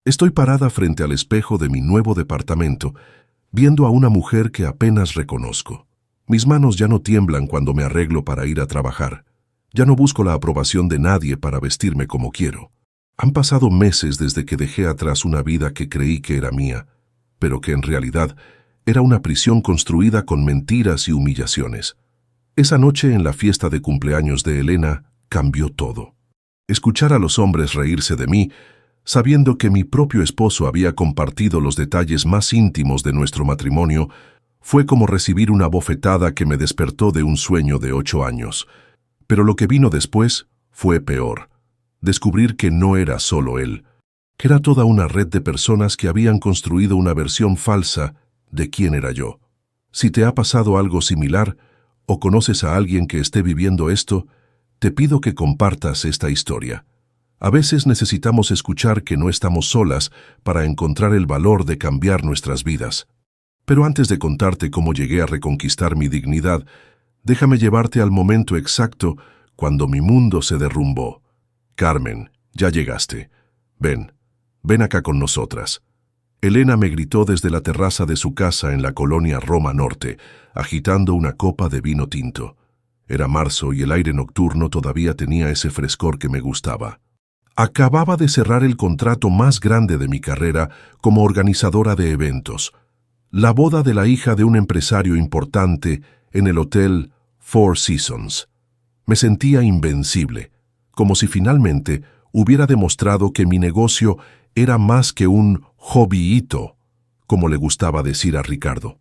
Estoy parada frente al espejo de mi nuevo departamento, viendo a una mujer que apenas reconozco. Mis manos ya no tiemblan cuando me arreglo para ir a trabajar. Ya no busco la aprobación de nadie para vestirme como quiero. Han pasado meses desde que dejé atrás una vida que creí que era mía, pero que en realidad era una prisión construida con mentiras y humillaciones. Esa noche en la fiesta de cumpleaños de Elena cambió todo. Escuchar a los hombres reírse de mí, sabiendo que mi propio esposo había compartido los detalles más íntimos de nuestro matrimonio, fue como recibir una bofetada que me despertó de un sueño de 8 años. Pero lo que vino después fue peor. Descubrir que no era solo él, que era toda una red de personas que habían construido una versión falsa de quién era yo. Si te ha pasado algo similar, o conoces a alguien que esté viviendo esto, te pido que compartas esta historia. A veces necesitamos escuchar que no estamos solas para encontrar el valor de cambiar nuestras vidas. Pero antes de contarte cómo llegué a reconquistar mi dignidad, déjame llevarte al momento exacto cuando mi mundo se derrumbó. Carmen, ya llegaste. Ven acá con nosotras. Elena me gritó desde la terraza de su casa en la colonia Roma Norte, agitando una copa de vino tinto. Era marzo y el aire nocturno todavía tenía ese frescor que me gustaba. Acababa de cerrar el contrato más grande de mi carrera como organizadora de eventos. La boda de la hija de un empresario importante en el hotel Four Seasons. Me sentía invencible, como si finalmente hubiera demostrado que mi negocio era más que un hobbyito, como le gustaba decir a Ricardo.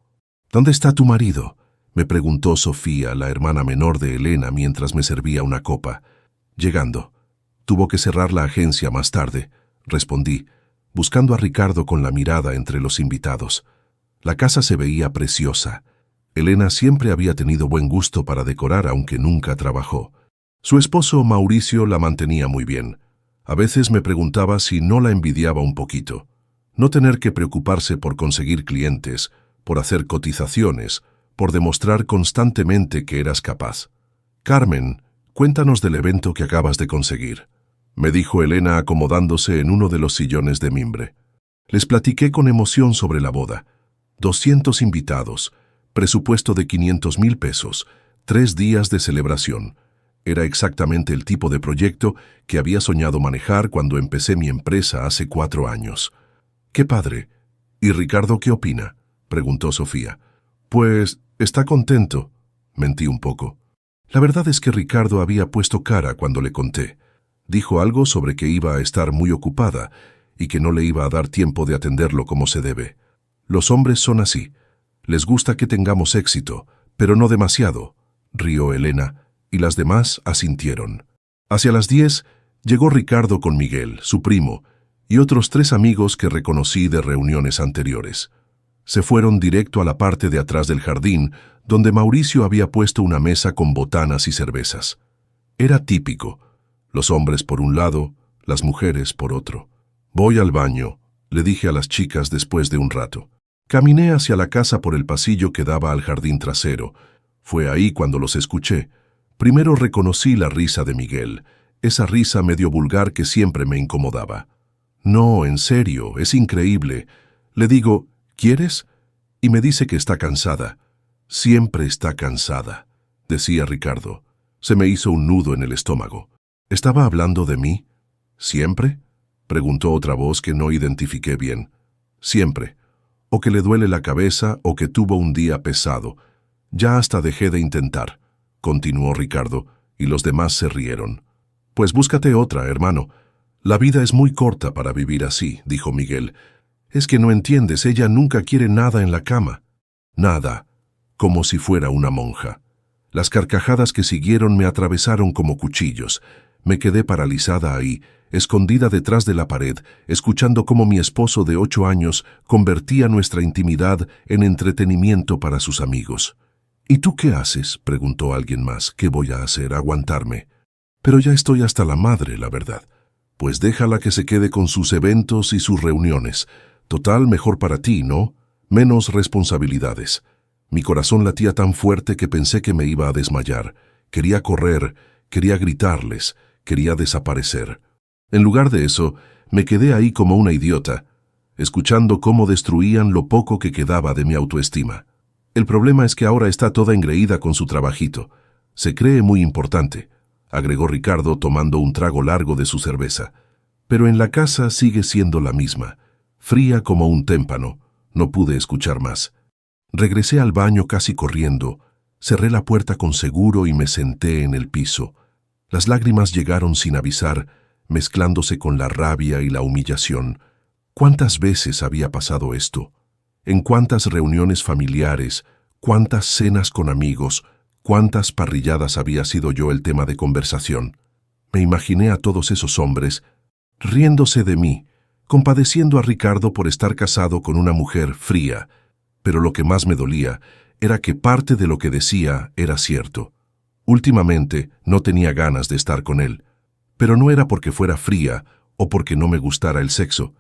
¿Dónde está tu marido?, me preguntó Sofía, la hermana menor de Elena, mientras me servía una copa. Llegando. Tuvo que cerrar la agencia más tarde, respondí, buscando a Ricardo con la mirada entre los invitados. La casa se veía preciosa. Elena siempre había tenido buen gusto para decorar, aunque nunca trabajó. Su esposo, Mauricio, la mantenía muy bien. A veces me preguntaba si no la envidiaba un poquito. No tener que preocuparse por conseguir clientes, por hacer cotizaciones, por demostrar constantemente que eras capaz. Carmen, cuéntanos del evento que acabas de conseguir, me dijo Elena acomodándose en uno de los sillones de mimbre. Les platiqué con emoción sobre la boda. 200 invitados, presupuesto de 500,000 pesos, 3 días de celebración. Era exactamente el tipo de proyecto que había soñado manejar cuando empecé mi empresa hace 4 años. ¡Qué padre! ¿Y Ricardo qué opina?, preguntó Sofía. Pues, está contento, mentí un poco. La verdad es que Ricardo había puesto cara cuando le conté. Dijo algo sobre que iba a estar muy ocupada y que no le iba a dar tiempo de atenderlo como se debe. Los hombres son así. Les gusta que tengamos éxito, pero no demasiado, rió Elena, y las demás asintieron. Hacia las 10 llegó Ricardo con Miguel, su primo, y otros 3 amigos que reconocí de reuniones anteriores. Se fueron directo a la parte de atrás del jardín, donde Mauricio había puesto una mesa con botanas y cervezas. Era típico. Los hombres por un lado, las mujeres por otro. Voy al baño, le dije a las chicas después de un rato. Caminé hacia la casa por el pasillo que daba al jardín trasero. Fue ahí cuando los escuché. Primero reconocí la risa de Miguel, esa risa medio vulgar que siempre me incomodaba. No, en serio, es increíble. Le digo, ¿quieres? Y me dice que está cansada. Siempre está cansada, decía Ricardo. Se me hizo un nudo en el estómago. ¿Estaba hablando de mí? ¿Siempre?, preguntó otra voz que no identifiqué bien. Siempre. O que le duele la cabeza o que tuvo un día pesado. Ya hasta dejé de intentar, continuó Ricardo, y los demás se rieron. Pues búscate otra, hermano. La vida es muy corta para vivir así, dijo Miguel. Es que no entiendes, ella nunca quiere nada en la cama. Nada, como si fuera una monja. Las carcajadas que siguieron me atravesaron como cuchillos. Me quedé paralizada ahí, escondida detrás de la pared, escuchando cómo mi esposo de 8 años convertía nuestra intimidad en entretenimiento para sus amigos. ¿Y tú qué haces?, preguntó alguien más. ¿Qué voy a hacer? Aguantarme. Pero ya estoy hasta la madre, la verdad. Pues déjala que se quede con sus eventos y sus reuniones. Total, mejor para ti, ¿no? Menos responsabilidades. Mi corazón latía tan fuerte que pensé que me iba a desmayar. Quería correr, quería gritarles, quería desaparecer. En lugar de eso, me quedé ahí como una idiota, escuchando cómo destruían lo poco que quedaba de mi autoestima. El problema es que ahora está toda engreída con su trabajito. Se cree muy importante, agregó Ricardo tomando un trago largo de su cerveza. Pero en la casa sigue siendo la misma, fría como un témpano. No pude escuchar más. Regresé al baño casi corriendo, cerré la puerta con seguro y me senté en el piso. Las lágrimas llegaron sin avisar, mezclándose con la rabia y la humillación. ¿Cuántas veces había pasado esto? ¿En cuántas reuniones familiares, cuántas cenas con amigos, cuántas parrilladas había sido yo el tema de conversación? Me imaginé a todos esos hombres riéndose de mí, compadeciendo a Ricardo por estar casado con una mujer fría, pero lo que más me dolía era que parte de lo que decía era cierto. Últimamente no tenía ganas de estar con él, pero no era porque fuera fría o porque no me gustara el sexo.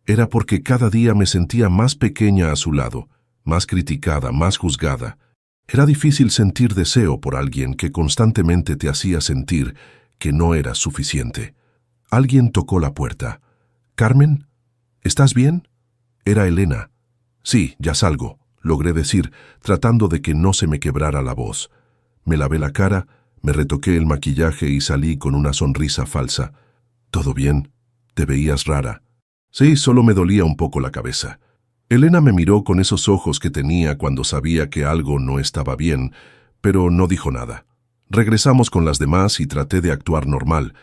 Era porque cada día me sentía más pequeña a su lado, más criticada, más juzgada. Era difícil sentir deseo por alguien que constantemente te hacía sentir que no eras suficiente. Alguien tocó la puerta. «¿Carmen? ¿Estás bien?» Era Elena. «Sí, ya salgo», logré decir, tratando de que no se me quebrara la voz. Me lavé la cara, me retoqué el maquillaje y salí con una sonrisa falsa. «¿Todo bien? Te veías rara». «Sí, solo me dolía un poco la cabeza». Elena me miró con esos ojos que tenía cuando sabía que algo no estaba bien, pero no dijo nada. Regresamos con las demás y traté de actuar normal,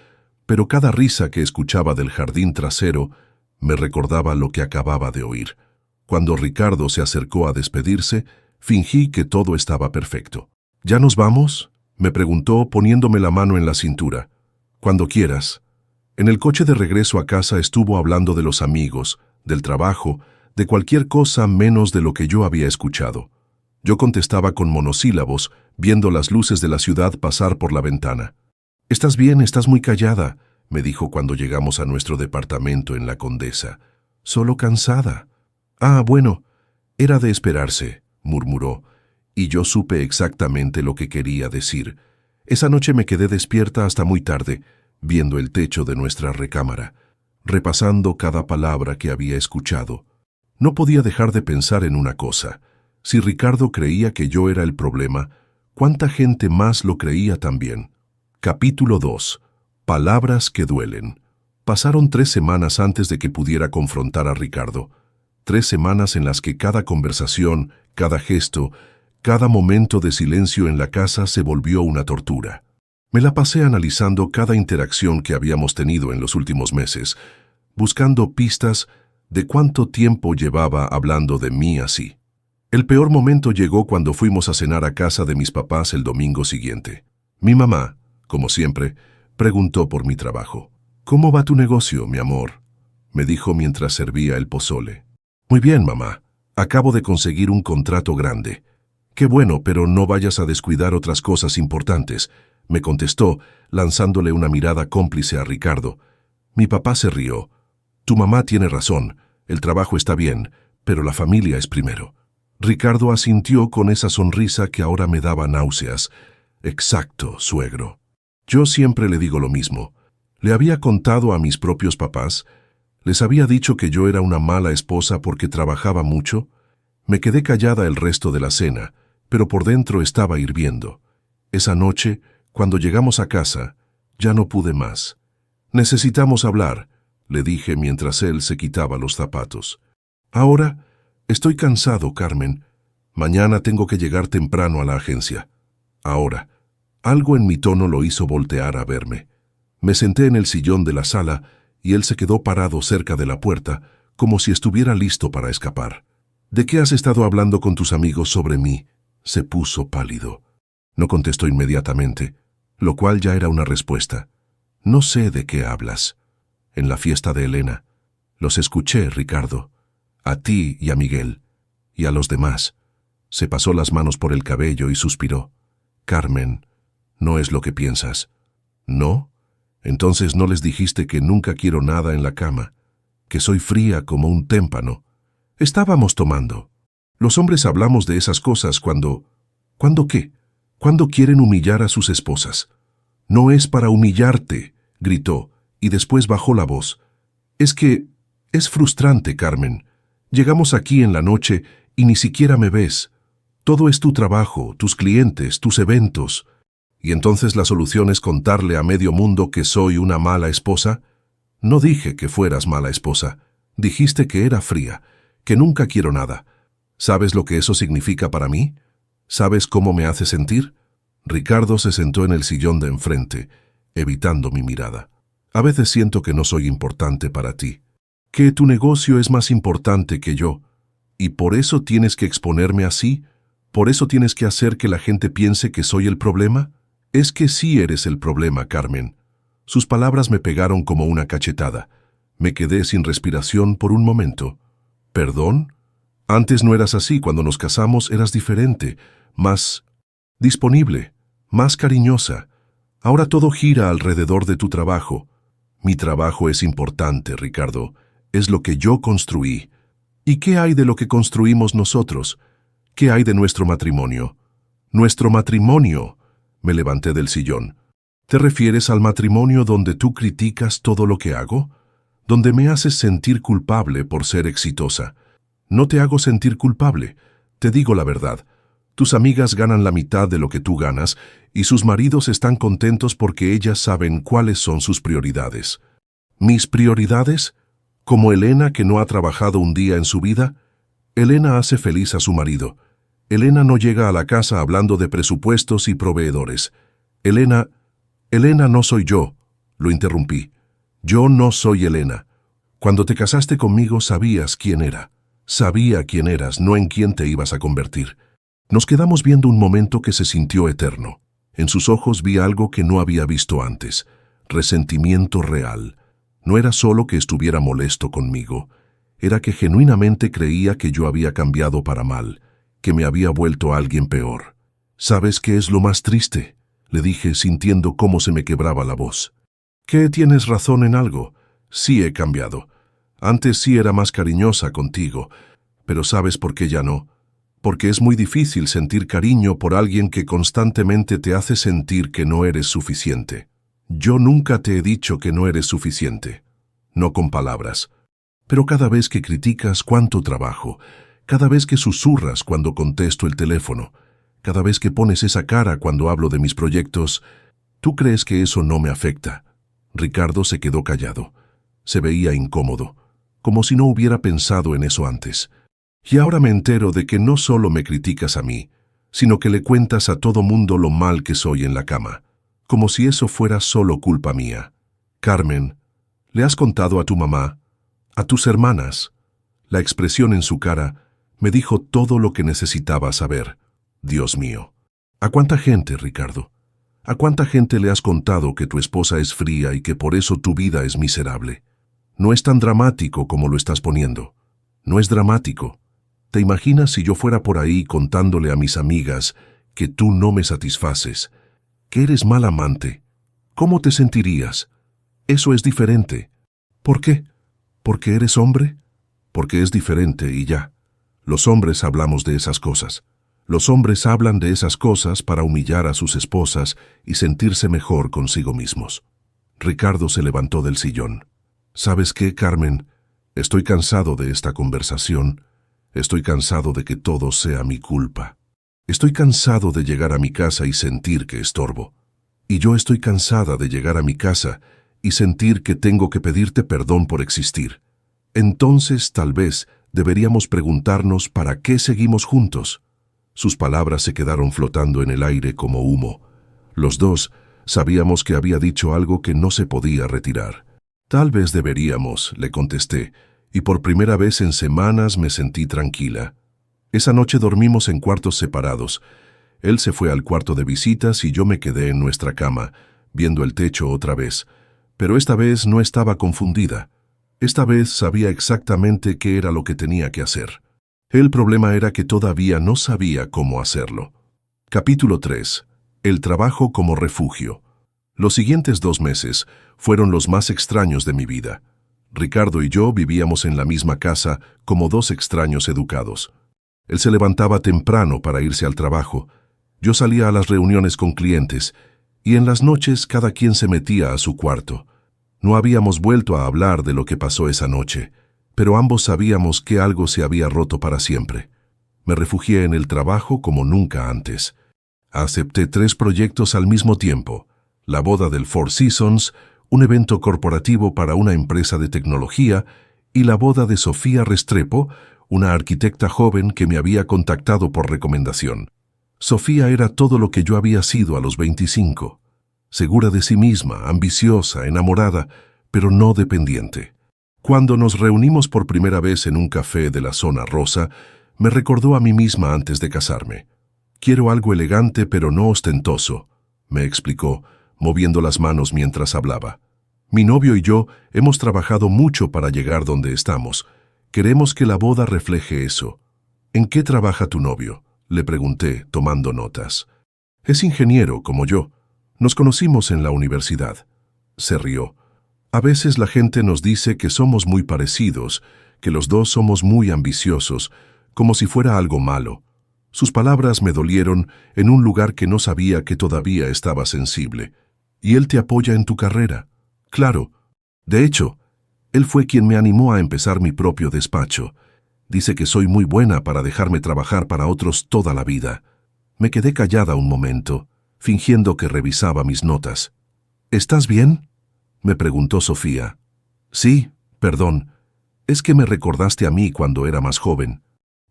pero cada risa que escuchaba del jardín trasero me recordaba lo que acababa de oír. Cuando Ricardo se acercó a despedirse, fingí que todo estaba perfecto. «¿Ya nos vamos?», me preguntó poniéndome la mano en la cintura. «Cuando quieras». En el coche de regreso a casa estuvo hablando de los amigos, del trabajo, de cualquier cosa menos de lo que yo había escuchado. Yo contestaba con monosílabos, viendo las luces de la ciudad pasar por la ventana. «¿Estás bien? Estás muy callada», me dijo cuando llegamos a nuestro departamento en la Condesa. «Solo cansada». «Ah, bueno, era de esperarse», murmuró, y yo supe exactamente lo que quería decir. Esa noche me quedé despierta hasta muy tarde, viendo el techo de nuestra recámara, repasando cada palabra que había escuchado. No podía dejar de pensar en una cosa. Si Ricardo creía que yo era el problema, ¿cuánta gente más lo creía también? Capítulo 2. Palabras que duelen. Pasaron 3 semanas antes de que pudiera confrontar a Ricardo. 3 semanas en las que cada conversación, cada gesto, cada momento de silencio en la casa se volvió una tortura. Me la pasé analizando cada interacción que habíamos tenido en los últimos meses, buscando pistas de cuánto tiempo llevaba hablando de mí así. El peor momento llegó cuando fuimos a cenar a casa de mis papás el domingo siguiente. Mi mamá, como siempre, preguntó por mi trabajo. «¿Cómo va tu negocio, mi amor?», me dijo mientras servía el pozole. «Muy bien, mamá. Acabo de conseguir un contrato grande». «Qué bueno, pero no vayas a descuidar otras cosas importantes», me contestó, lanzándole una mirada cómplice a Ricardo. Mi papá se rió. «Tu mamá tiene razón. El trabajo está bien, pero la familia es primero». Ricardo asintió con esa sonrisa que ahora me daba náuseas. «Exacto, suegro». Yo siempre le digo lo mismo. Le había contado a mis propios papás. Les había dicho que yo era una mala esposa porque trabajaba mucho. Me quedé callada el resto de la cena, pero por dentro estaba hirviendo. Esa noche, cuando llegamos a casa, ya no pude más. «Necesitamos hablar», le dije mientras él se quitaba los zapatos. «Ahora estoy cansado, Carmen. Mañana tengo que llegar temprano a la agencia». Ahora, algo en mi tono lo hizo voltear a verme. Me senté en el sillón de la sala y él se quedó parado cerca de la puerta, como si estuviera listo para escapar. «¿De qué has estado hablando con tus amigos sobre mí?», se puso pálido. No contestó inmediatamente, lo cual ya era una respuesta. «No sé de qué hablas». «En la fiesta de Elena. Los escuché, Ricardo. A ti y a Miguel. Y a los demás». Se pasó las manos por el cabello y suspiró. «Carmen, no es lo que piensas». «¿No? Entonces no les dijiste que nunca quiero nada en la cama, que soy fría como un témpano». «Estábamos tomando. Los hombres hablamos de esas cosas cuando... ¿Cuándo qué? Cuando quieren humillar a sus esposas». «No es para humillarte», gritó, y después bajó la voz. Es que es frustrante, Carmen. Llegamos aquí en la noche y ni siquiera me ves. Todo es tu trabajo, tus clientes, tus eventos. ¿Y entonces la solución es contarle a medio mundo que soy una mala esposa? No dije que fueras mala esposa. Dijiste que era fría, que nunca quiero nada. ¿Sabes lo que eso significa para mí? ¿Sabes cómo me hace sentir? Ricardo se sentó en el sillón de enfrente, evitando mi mirada. A veces siento que no soy importante para ti, que tu negocio es más importante que yo, y por eso tienes que exponerme así, por eso tienes que hacer que la gente piense que soy el problema. Es que sí eres el problema, Carmen. Sus palabras me pegaron como una cachetada. Me quedé sin respiración por un momento. ¿Perdón? Antes no eras así, cuando nos casamos eras diferente, más disponible, más cariñosa. Ahora todo gira alrededor de tu trabajo. Mi trabajo es importante, Ricardo. Es lo que yo construí. ¿Y qué hay de lo que construimos nosotros? ¿Qué hay de nuestro matrimonio? ¡Nuestro matrimonio! Me levanté del sillón. ¿Te refieres al matrimonio donde tú criticas todo lo que hago? ¿Donde me haces sentir culpable por ser exitosa? No te hago sentir culpable. Te digo la verdad. Tus amigas ganan la mitad de lo que tú ganas y sus maridos están contentos porque ellas saben cuáles son sus prioridades. ¿Mis prioridades? ¿Como Elena, que no ha trabajado un día en su vida? Elena hace feliz a su marido. Elena no llega a la casa hablando de presupuestos y proveedores. Elena no soy yo, lo interrumpí. Yo no soy Elena. Cuando te casaste conmigo sabías quién era. Sabía quién eras, no en quién te ibas a convertir. Nos quedamos viendo un momento que se sintió eterno. En sus ojos vi algo que no había visto antes. Resentimiento real. No era solo que estuviera molesto conmigo. Era que genuinamente creía que yo había cambiado para mal, que me había vuelto alguien peor. ¿Sabes qué es lo más triste?, le dije, sintiendo cómo se me quebraba la voz. ¿Qué, tienes razón en algo? Sí he cambiado. Antes sí era más cariñosa contigo, pero ¿sabes por qué ya no? Porque es muy difícil sentir cariño por alguien que constantemente te hace sentir que no eres suficiente. Yo nunca te he dicho que no eres suficiente. No con palabras. Pero cada vez que criticas cuánto trabajo, cada vez que susurras cuando contesto el teléfono, cada vez que pones esa cara cuando hablo de mis proyectos, ¿tú crees que eso no me afecta? Ricardo se quedó callado. Se veía incómodo, como si no hubiera pensado en eso antes. Y ahora me entero de que no solo me criticas a mí, sino que le cuentas a todo mundo lo mal que soy en la cama, como si eso fuera solo culpa mía. Carmen, ¿le has contado a tu mamá? ¿A tus hermanas? La expresión en su cara me dijo todo lo que necesitaba saber. Dios mío. ¿A cuánta gente, Ricardo? ¿A cuánta gente le has contado que tu esposa es fría y que por eso tu vida es miserable? No es tan dramático como lo estás poniendo. No es dramático. ¿Te imaginas si yo fuera por ahí contándole a mis amigas que tú no me satisfaces, que eres mal amante? ¿Cómo te sentirías? Eso es diferente. ¿Por qué? ¿Porque eres hombre? Porque es diferente y ya. Los hombres hablamos de esas cosas. Los hombres hablan de esas cosas para humillar a sus esposas y sentirse mejor consigo mismos. Ricardo se levantó del sillón. ¿Sabes qué, Carmen? Estoy cansado de esta conversación. Estoy cansado de que todo sea mi culpa. Estoy cansado de llegar a mi casa y sentir que estorbo. Y yo estoy cansada de llegar a mi casa y sentir que tengo que pedirte perdón por existir. Entonces, tal vez, deberíamos preguntarnos para qué seguimos juntos. Sus palabras se quedaron flotando en el aire como humo. Los dos sabíamos que había dicho algo que no se podía retirar. Tal vez deberíamos, le contesté, y por primera vez en semanas me sentí tranquila. Esa noche dormimos en cuartos separados. Él se fue al cuarto de visitas y yo me quedé en nuestra cama, viendo el techo otra vez. Pero esta vez no estaba confundida. Esta vez sabía exactamente qué era lo que tenía que hacer. El problema era que todavía no sabía cómo hacerlo. Capítulo 3. El trabajo como refugio. Los siguientes 2 meses fueron los más extraños de mi vida. Ricardo y yo vivíamos en la misma casa como 2 extraños educados. Él se levantaba temprano para irse al trabajo. Yo salía a las reuniones con clientes y en las noches cada quien se metía a su cuarto. No habíamos vuelto a hablar de lo que pasó esa noche, pero ambos sabíamos que algo se había roto para siempre. Me refugié en el trabajo como nunca antes. Acepté 3 proyectos al mismo tiempo: la boda del Four Seasons, un evento corporativo para una empresa de tecnología, y la boda de Sofía Restrepo, una arquitecta joven que me había contactado por recomendación. Sofía era todo lo que yo había sido a los 25. Segura de sí misma, ambiciosa, enamorada, pero no dependiente. Cuando nos reunimos por primera vez en un café de la zona rosa, me recordó a mí misma antes de casarme. «Quiero algo elegante pero no ostentoso», me explicó, moviendo las manos mientras hablaba. «Mi novio y yo hemos trabajado mucho para llegar donde estamos. Queremos que la boda refleje eso». «¿En qué trabaja tu novio?», le pregunté, tomando notas. «Es ingeniero, como yo. Nos conocimos en la universidad». Se rió. «A veces la gente nos dice que somos muy parecidos, que los dos somos muy ambiciosos, como si fuera algo malo». Sus palabras me dolieron en un lugar que no sabía que todavía estaba sensible. «¿Y él te apoya en tu carrera?». «Claro. De hecho, él fue quien me animó a empezar mi propio despacho. Dice que soy muy buena para dejarme trabajar para otros toda la vida». Me quedé callada un momento, fingiendo que revisaba mis notas. «¿Estás bien?», me preguntó Sofía. «Sí, perdón. Es que me recordaste a mí cuando era más joven».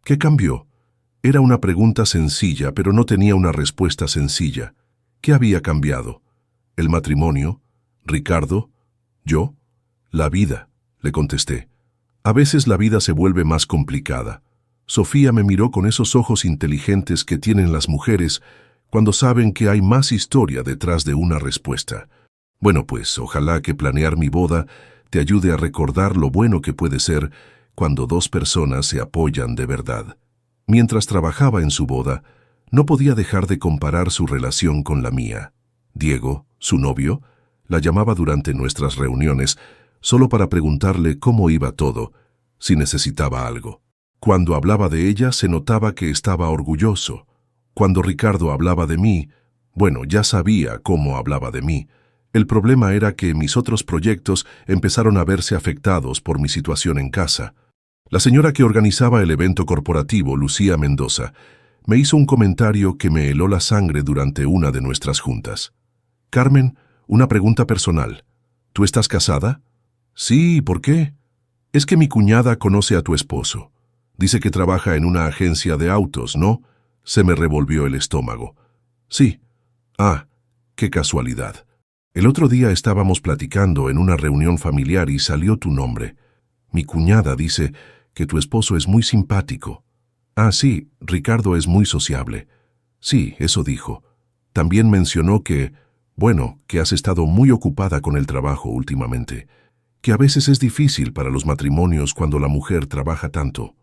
«¿Qué cambió?». Era una pregunta sencilla, pero no tenía una respuesta sencilla. ¿Qué había cambiado? ¿El matrimonio? ¿Ricardo? ¿Yo? «La vida», le contesté. «A veces la vida se vuelve más complicada». Sofía me miró con esos ojos inteligentes que tienen las mujeres cuando saben que hay más historia detrás de una respuesta. «Bueno, pues, ojalá que planear mi boda te ayude a recordar lo bueno que puede ser cuando 2 personas se apoyan de verdad». Mientras trabajaba en su boda, no podía dejar de comparar su relación con la mía. Diego, su novio, la llamaba durante nuestras reuniones solo para preguntarle cómo iba todo, si necesitaba algo. Cuando hablaba de ella se notaba que estaba orgulloso. Cuando Ricardo hablaba de mí, bueno, ya sabía cómo hablaba de mí. El problema era que mis otros proyectos empezaron a verse afectados por mi situación en casa. La señora que organizaba el evento corporativo, Lucía Mendoza, me hizo un comentario que me heló la sangre durante una de nuestras juntas. «Carmen, una pregunta personal. ¿Tú estás casada?». «Sí, ¿por qué?». «Es que mi cuñada conoce a tu esposo. Dice que trabaja en una agencia de autos, ¿no?». Se me revolvió el estómago. «Sí». «Ah, qué casualidad. El otro día estábamos platicando en una reunión familiar y salió tu nombre. Mi cuñada dice que tu esposo es muy simpático». «Ah, sí, Ricardo es muy sociable». «Sí, eso dijo. También mencionó que, bueno, que has estado muy ocupada con el trabajo últimamente, que a veces es difícil para los matrimonios cuando la mujer trabaja tanto».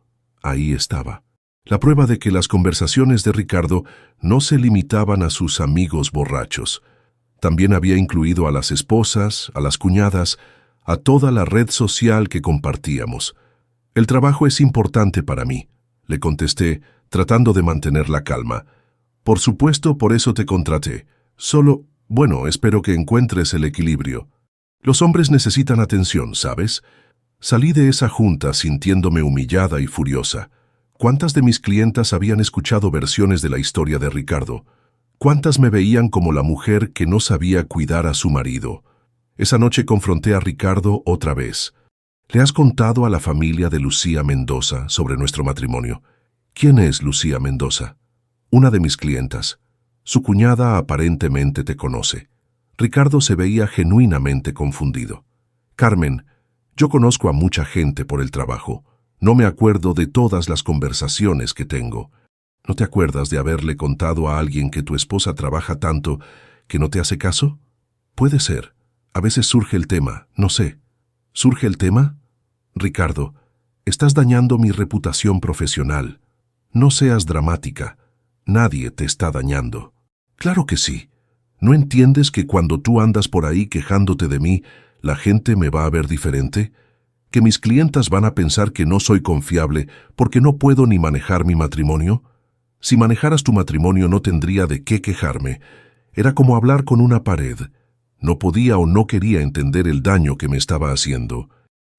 Ahí estaba. La prueba de que las conversaciones de Ricardo no se limitaban a sus amigos borrachos. También había incluido a las esposas, a las cuñadas, a toda la red social que compartíamos. «El trabajo es importante para mí», le contesté, tratando de mantener la calma. «Por supuesto, por eso te contraté. Solo, bueno, espero que encuentres el equilibrio. Los hombres necesitan atención, ¿sabes?». Salí de esa junta sintiéndome humillada y furiosa. ¿Cuántas de mis clientas habían escuchado versiones de la historia de Ricardo? ¿Cuántas me veían como la mujer que no sabía cuidar a su marido? Esa noche confronté a Ricardo otra vez. «¿Le has contado a la familia de Lucía Mendoza sobre nuestro matrimonio?». «¿Quién es Lucía Mendoza?». «Una de mis clientas. Su cuñada aparentemente te conoce». Ricardo se veía genuinamente confundido. «Carmen, yo conozco a mucha gente por el trabajo. No me acuerdo de todas las conversaciones que tengo». «¿No te acuerdas de haberle contado a alguien que tu esposa trabaja tanto que no te hace caso?». «Puede ser. A veces surge el tema, no sé». «¿Surge el tema?». «Ricardo, estás dañando mi reputación profesional. No seas dramática. Nadie te está dañando». «Claro que sí. ¿No entiendes que cuando tú andas por ahí quejándote de mí, la gente me va a ver diferente? ¿Que mis clientas van a pensar que no soy confiable porque no puedo ni manejar mi matrimonio? Si manejaras tu matrimonio no tendría de qué quejarme. Era como hablar con una pared. No podía o no quería entender el daño que me estaba haciendo.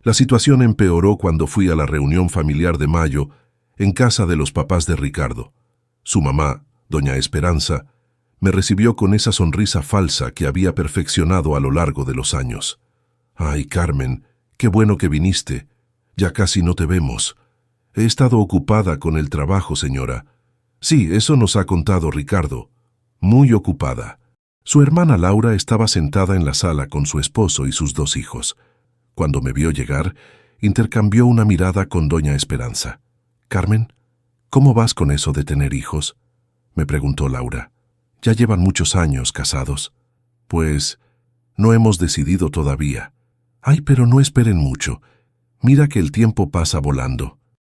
La situación empeoró cuando fui a la reunión familiar de mayo en casa de los papás de Ricardo. Su mamá, doña Esperanza, me recibió con esa sonrisa falsa que había perfeccionado a lo largo de los años. «Ay, Carmen, qué bueno que viniste. Ya casi no te vemos. He estado ocupada con el trabajo, señora». «Sí, eso nos ha contado Ricardo. Muy ocupada». Su hermana Laura estaba sentada en la sala con su esposo y sus 2 hijos. Cuando me vio llegar, intercambió una mirada con doña Esperanza. «Carmen, ¿cómo vas con eso de tener hijos?», me preguntó Laura. «¿Ya llevan muchos años casados?» «Pues, no hemos decidido todavía». «Ay, pero no esperen mucho. Mira que el tiempo pasa volando».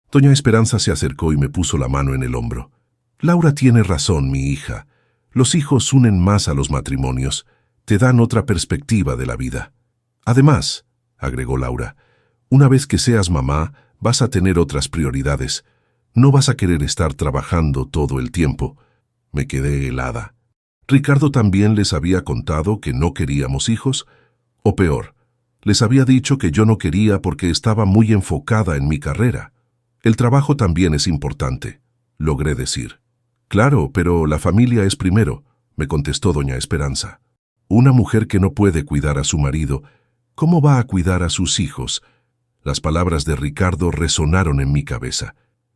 Doña Esperanza se acercó y me puso la mano en el hombro. «Laura tiene razón, mi hija. Los hijos unen más a los matrimonios, te dan otra perspectiva de la vida. Además», agregó Laura, «una vez que seas mamá, vas a tener otras prioridades. No vas a querer estar trabajando todo el tiempo». Me quedé helada. ¿Ricardo también les había contado que no queríamos hijos? O peor, les había dicho que yo no quería porque estaba muy enfocada en mi carrera. «El trabajo también es importante», logré decir. «Claro, pero la familia es primero», me contestó doña Esperanza. «Una mujer que no puede cuidar a su marido, ¿cómo va a cuidar a sus hijos?». Las palabras de Ricardo resonaron en mi cabeza.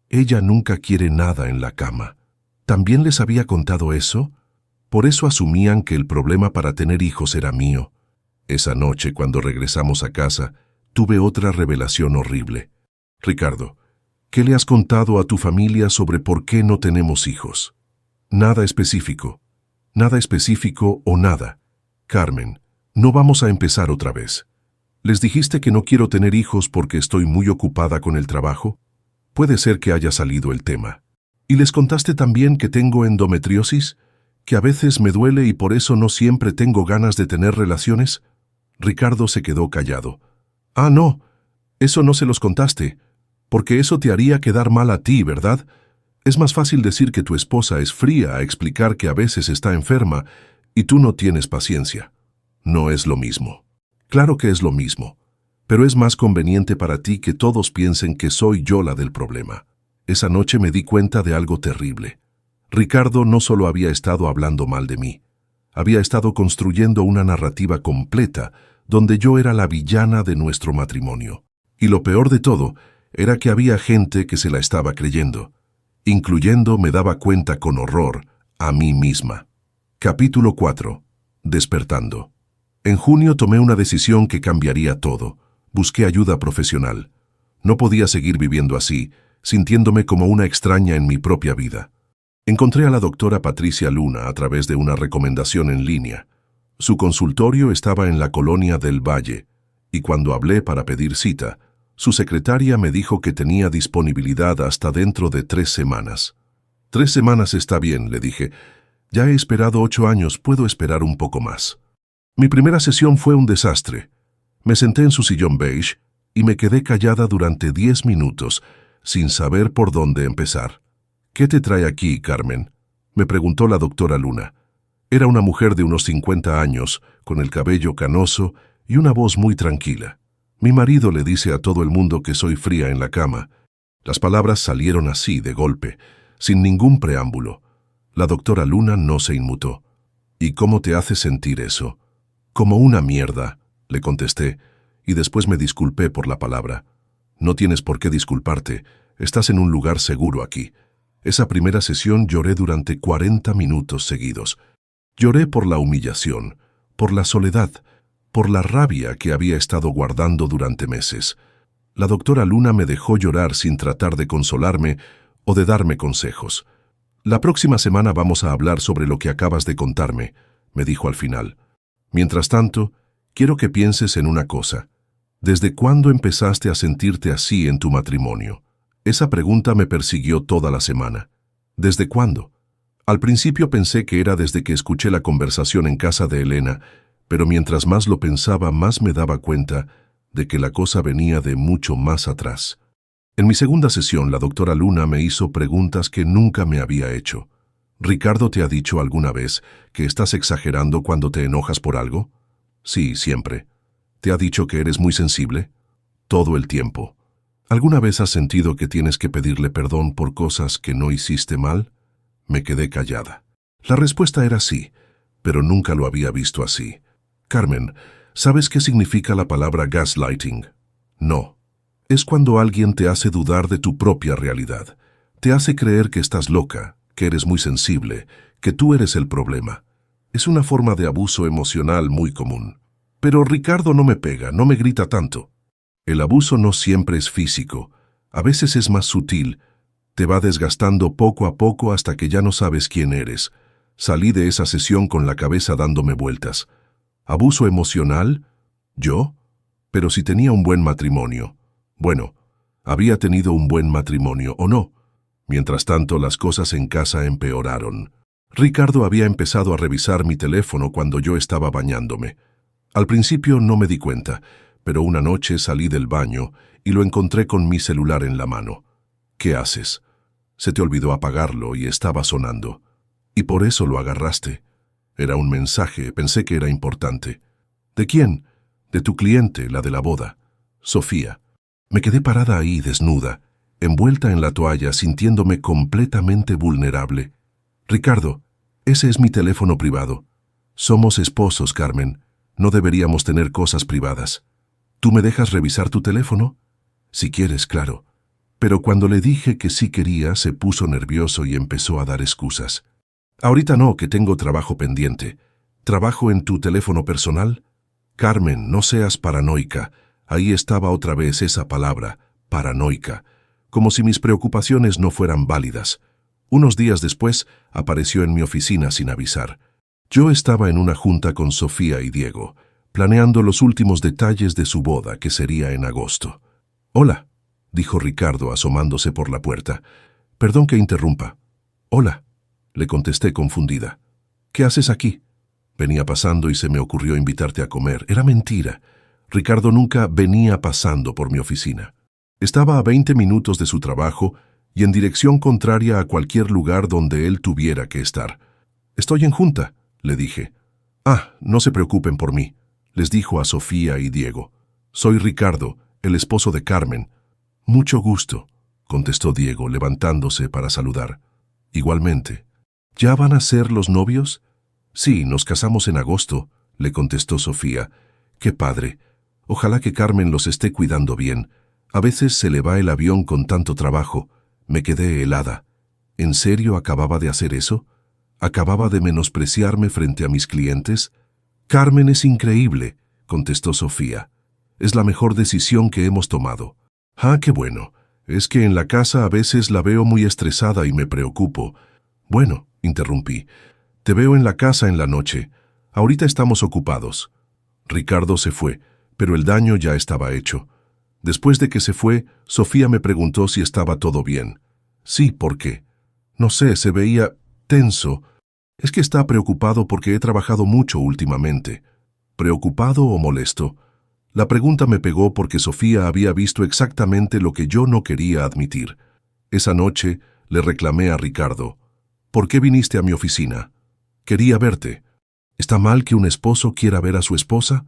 Ella nunca quiere nada en la cama. ¿También les había contado eso? Por eso asumían que el problema para tener hijos era mío. Esa noche, cuando regresamos a casa, tuve otra revelación horrible. «Ricardo, ¿qué le has contado a tu familia sobre por qué no tenemos hijos?». «Nada específico. Nada específico o nada. Carmen, no vamos a empezar otra vez. ¿Les dijiste que no quiero tener hijos porque estoy muy ocupada con el trabajo? Puede ser que haya salido el tema. ¿Y les contaste también que tengo endometriosis? ¿Que a veces me duele y por eso no siempre tengo ganas de tener relaciones?». Ricardo se quedó callado. «Ah, no, eso no se los contaste, porque eso te haría quedar mal a ti, ¿verdad? Es más fácil decir que tu esposa es fría a explicar que a veces está enferma y tú no tienes paciencia. No es lo mismo». «Claro que es lo mismo, pero es más conveniente para ti que todos piensen que soy yo la del problema». Esa noche me di cuenta de algo terrible. Ricardo no solo había estado hablando mal de mí, había estado construyendo una narrativa completa donde yo era la villana de nuestro matrimonio. Y lo peor de todo era que había gente que se la estaba creyendo, incluyendo, me daba cuenta con horror, a mí misma. Capítulo 4. Despertando. En junio tomé una decisión que cambiaría todo. Busqué ayuda profesional. No podía seguir viviendo así, sintiéndome como una extraña en mi propia vida. Encontré a la doctora Patricia Luna a través de una recomendación en línea. Su consultorio estaba en la colonia del Valle, y cuando hablé para pedir cita, su secretaria me dijo que tenía disponibilidad hasta dentro de 3 semanas. 3 semanas está bien, le dije. Ya he esperado 8 años, puedo esperar un poco más. Mi primera sesión fue un desastre. Me senté en su sillón beige y me quedé callada durante 10 minutos, sin saber por dónde empezar. «¿Qué te trae aquí, Carmen?», me preguntó la doctora Luna. Era una mujer de unos 50 años, con el cabello canoso y una voz muy tranquila. «Mi marido le dice a todo el mundo que soy fría en la cama». Las palabras salieron así, de golpe, sin ningún preámbulo. La doctora Luna no se inmutó. «¿Y cómo te hace sentir eso?». «Como una mierda», le contesté, y después me disculpé por la palabra. «No tienes por qué disculparte, estás en un lugar seguro aquí». Esa primera sesión lloré durante 40 minutos seguidos. Lloré por la humillación, por la soledad, por la rabia que había estado guardando durante meses. La doctora Luna me dejó llorar sin tratar de consolarme o de darme consejos. «La próxima semana vamos a hablar sobre lo que acabas de contarme», me dijo al final. «Mientras tanto, quiero que pienses en una cosa. ¿Desde cuándo empezaste a sentirte así en tu matrimonio?». Esa pregunta me persiguió toda la semana. ¿Desde cuándo? Al principio pensé que era desde que escuché la conversación en casa de Elena, pero mientras más lo pensaba, más me daba cuenta de que la cosa venía de mucho más atrás. En mi segunda sesión, la doctora Luna me hizo preguntas que nunca me había hecho. «¿Ricardo te ha dicho alguna vez que estás exagerando cuando te enojas por algo?». Sí, siempre. ¿Te ha dicho que eres muy sensible? Todo el tiempo. ¿Alguna vez has sentido que tienes que pedirle perdón por cosas que no hiciste mal? Me quedé callada. La respuesta era sí, pero nunca lo había visto así. Carmen, ¿sabes qué significa la palabra gaslighting? No. Es cuando alguien te hace dudar de tu propia realidad. Te hace creer que estás loca, que eres muy sensible, que tú eres el problema. Es una forma de abuso emocional muy común. Pero Ricardo no me pega, no me grita tanto. El abuso no siempre es físico, a veces es más sutil. Te va desgastando poco a poco hasta que ya no sabes quién eres. Salí de esa sesión con la cabeza dándome vueltas. ¿Abuso emocional? ¿Yo? Pero si tenía un buen matrimonio. Bueno, había tenido un buen matrimonio, ¿o no? Mientras tanto, las cosas en casa empeoraron. Ricardo había empezado a revisar mi teléfono cuando yo estaba bañándome. Al principio no me di cuenta, pero una noche salí del baño y lo encontré con mi celular en la mano. ¿Qué haces? Se te olvidó apagarlo y estaba sonando. Y por eso lo agarraste. Era un mensaje, pensé que era importante. ¿De quién? De tu cliente, la de la boda. Sofía. Me quedé parada ahí, desnuda, envuelta en la toalla, sintiéndome completamente vulnerable. Ricardo, ese es mi teléfono privado. Somos esposos, Carmen. No deberíamos tener cosas privadas. ¿Tú me dejas revisar tu teléfono? Si quieres, claro. Pero cuando le dije que sí quería, se puso nervioso y empezó a dar excusas. Ahorita no, que tengo trabajo pendiente. ¿Trabajo en tu teléfono personal? Carmen, no seas paranoica. Ahí estaba otra vez esa palabra, paranoica. Como si mis preocupaciones no fueran válidas. Unos días después, apareció en mi oficina sin avisar. Yo estaba en una junta con Sofía y Diego, planeando los últimos detalles de su boda, que sería en agosto. «Hola», dijo Ricardo asomándose por la puerta. «Perdón que interrumpa». «Hola», le contesté confundida. «¿Qué haces aquí?» «Venía pasando y se me ocurrió invitarte a comer». Era mentira. Ricardo nunca venía pasando por mi oficina. Estaba a 20 minutos de su trabajo y en dirección contraria a cualquier lugar donde él tuviera que estar. «Estoy en junta», le dije. «Ah, no se preocupen por mí», les dijo a Sofía y Diego. «Soy Ricardo, el esposo de Carmen». «Mucho gusto», contestó Diego, levantándose para saludar. «Igualmente». «¿Ya van a ser los novios?» «Sí, nos casamos en agosto», le contestó Sofía. «Qué padre. Ojalá que Carmen los esté cuidando bien. A veces se le va el avión con tanto trabajo». Me quedé helada. ¿En serio acababa de hacer eso? ¿Acababa de menospreciarme frente a mis clientes? «Carmen es increíble», contestó Sofía. «Es la mejor decisión que hemos tomado». «Ah, qué bueno. Es que en la casa a veces la veo muy estresada y me preocupo». «Bueno», interrumpí, «te veo en la casa en la noche. Ahorita estamos ocupados». Ricardo se fue, pero el daño ya estaba hecho. Después de que se fue, Sofía me preguntó si estaba todo bien. «Sí, ¿por qué?» «No sé, se veía tenso». «Es que está preocupado porque he trabajado mucho últimamente». ¿Preocupado o molesto? La pregunta me pegó porque Sofía había visto exactamente lo que yo no quería admitir. Esa noche le reclamé a Ricardo. «¿Por qué viniste a mi oficina?» «Quería verte». ¿Está mal que un esposo quiera ver a su esposa?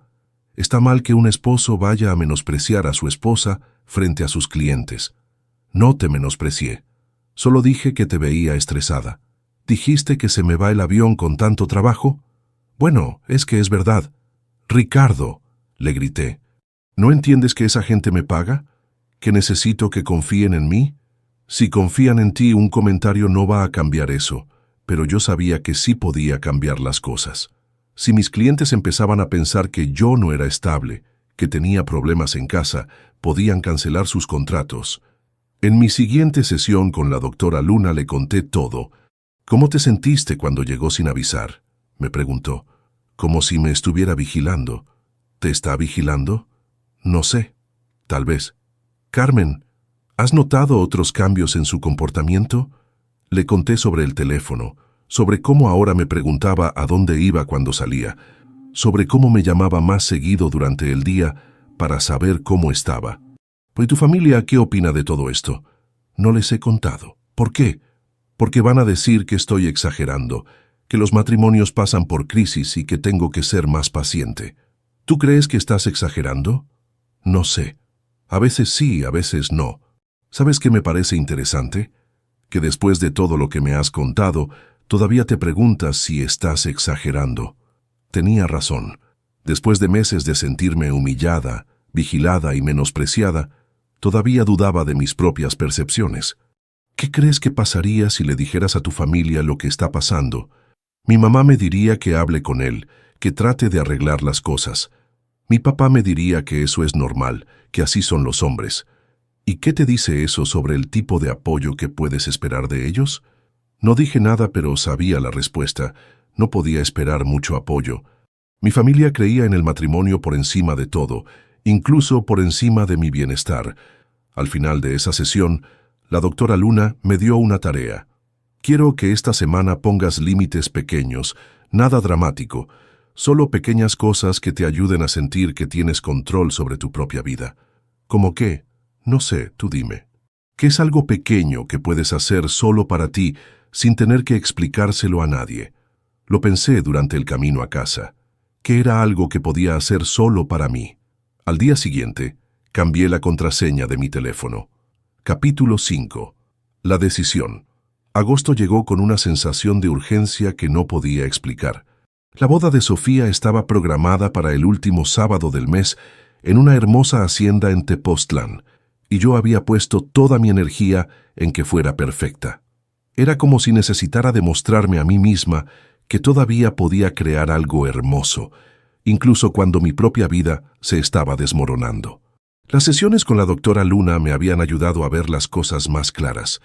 ¿Está mal que un esposo vaya a menospreciar a su esposa frente a sus clientes? No te menosprecié. Solo dije que te veía estresada. ¿Dijiste que se me va el avión con tanto trabajo? Bueno, es que es verdad». «Ricardo», le grité, ¿no entiendes que esa gente me paga? ¿Que necesito que confíen en mí? Si confían en ti, un comentario no va a cambiar eso, pero yo sabía que sí podía cambiar las cosas. Si mis clientes empezaban a pensar que yo no era estable, que tenía problemas en casa, podían cancelar sus contratos. En mi siguiente sesión con la doctora Luna le conté todo. «¿Cómo te sentiste cuando llegó sin avisar?», me preguntó. «Como si me estuviera vigilando». «¿Te está vigilando?» «No sé. Tal vez». «Carmen, ¿has notado otros cambios en su comportamiento?» Le conté sobre el teléfono, sobre cómo ahora me preguntaba a dónde iba cuando salía, sobre cómo me llamaba más seguido durante el día para saber cómo estaba. «¿Y tu familia qué opina de todo esto?» «No les he contado». «¿Por qué?» «Porque van a decir que estoy exagerando, que los matrimonios pasan por crisis y que tengo que ser más paciente». ¿Tú crees que estás exagerando? No sé. A veces sí, a veces no. ¿Sabes qué me parece interesante? Que después de todo lo que me has contado, todavía te preguntas si estás exagerando. Tenía razón. Después de meses de sentirme humillada, vigilada y menospreciada, todavía dudaba de mis propias percepciones. ¿Qué crees que pasaría si le dijeras a tu familia lo que está pasando? Mi mamá me diría que hable con él, que trate de arreglar las cosas. Mi papá me diría que eso es normal, que así son los hombres. ¿Y qué te dice eso sobre el tipo de apoyo que puedes esperar de ellos? No dije nada, pero sabía la respuesta. No podía esperar mucho apoyo. Mi familia creía en el matrimonio por encima de todo, incluso por encima de mi bienestar. Al final de esa sesión, la doctora Luna me dio una tarea. Quiero que esta semana pongas límites pequeños, nada dramático, solo pequeñas cosas que te ayuden a sentir que tienes control sobre tu propia vida. ¿Cómo qué? No sé, tú dime. ¿Qué es algo pequeño que puedes hacer solo para ti, sin tener que explicárselo a nadie? Lo pensé durante el camino a casa, que era algo que podía hacer solo para mí. Al día siguiente, cambié la contraseña de mi teléfono. Capítulo 5. La decisión. Agosto llegó con una sensación de urgencia que no podía explicar. La boda de Sofía estaba programada para el último sábado del mes en una hermosa hacienda en Tepoztlán, y yo había puesto toda mi energía en que fuera perfecta. Era como si necesitara demostrarme a mí misma que todavía podía crear algo hermoso, incluso cuando mi propia vida se estaba desmoronando. Las sesiones con la doctora Luna me habían ayudado a ver las cosas más claras,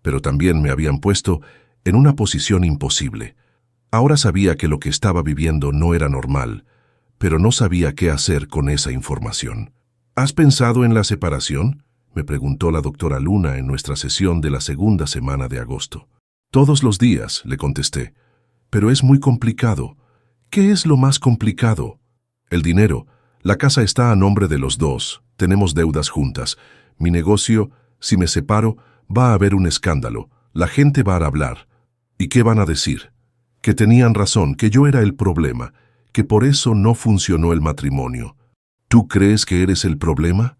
pero también me habían puesto en una posición imposible. Ahora sabía que lo que estaba viviendo no era normal, pero no sabía qué hacer con esa información. ¿Has pensado en la separación?, me preguntó la doctora Luna en nuestra sesión de la segunda semana de agosto. Todos los días, le contesté, pero es muy complicado. ¿Qué es lo más complicado? El dinero. La casa está a nombre de los dos, tenemos deudas juntas. Mi negocio, si me separo, va a haber un escándalo, la gente va a hablar. ¿Y qué van a decir? Que tenían razón, que yo era el problema, que por eso no funcionó el matrimonio. ¿Tú crees que eres el problema?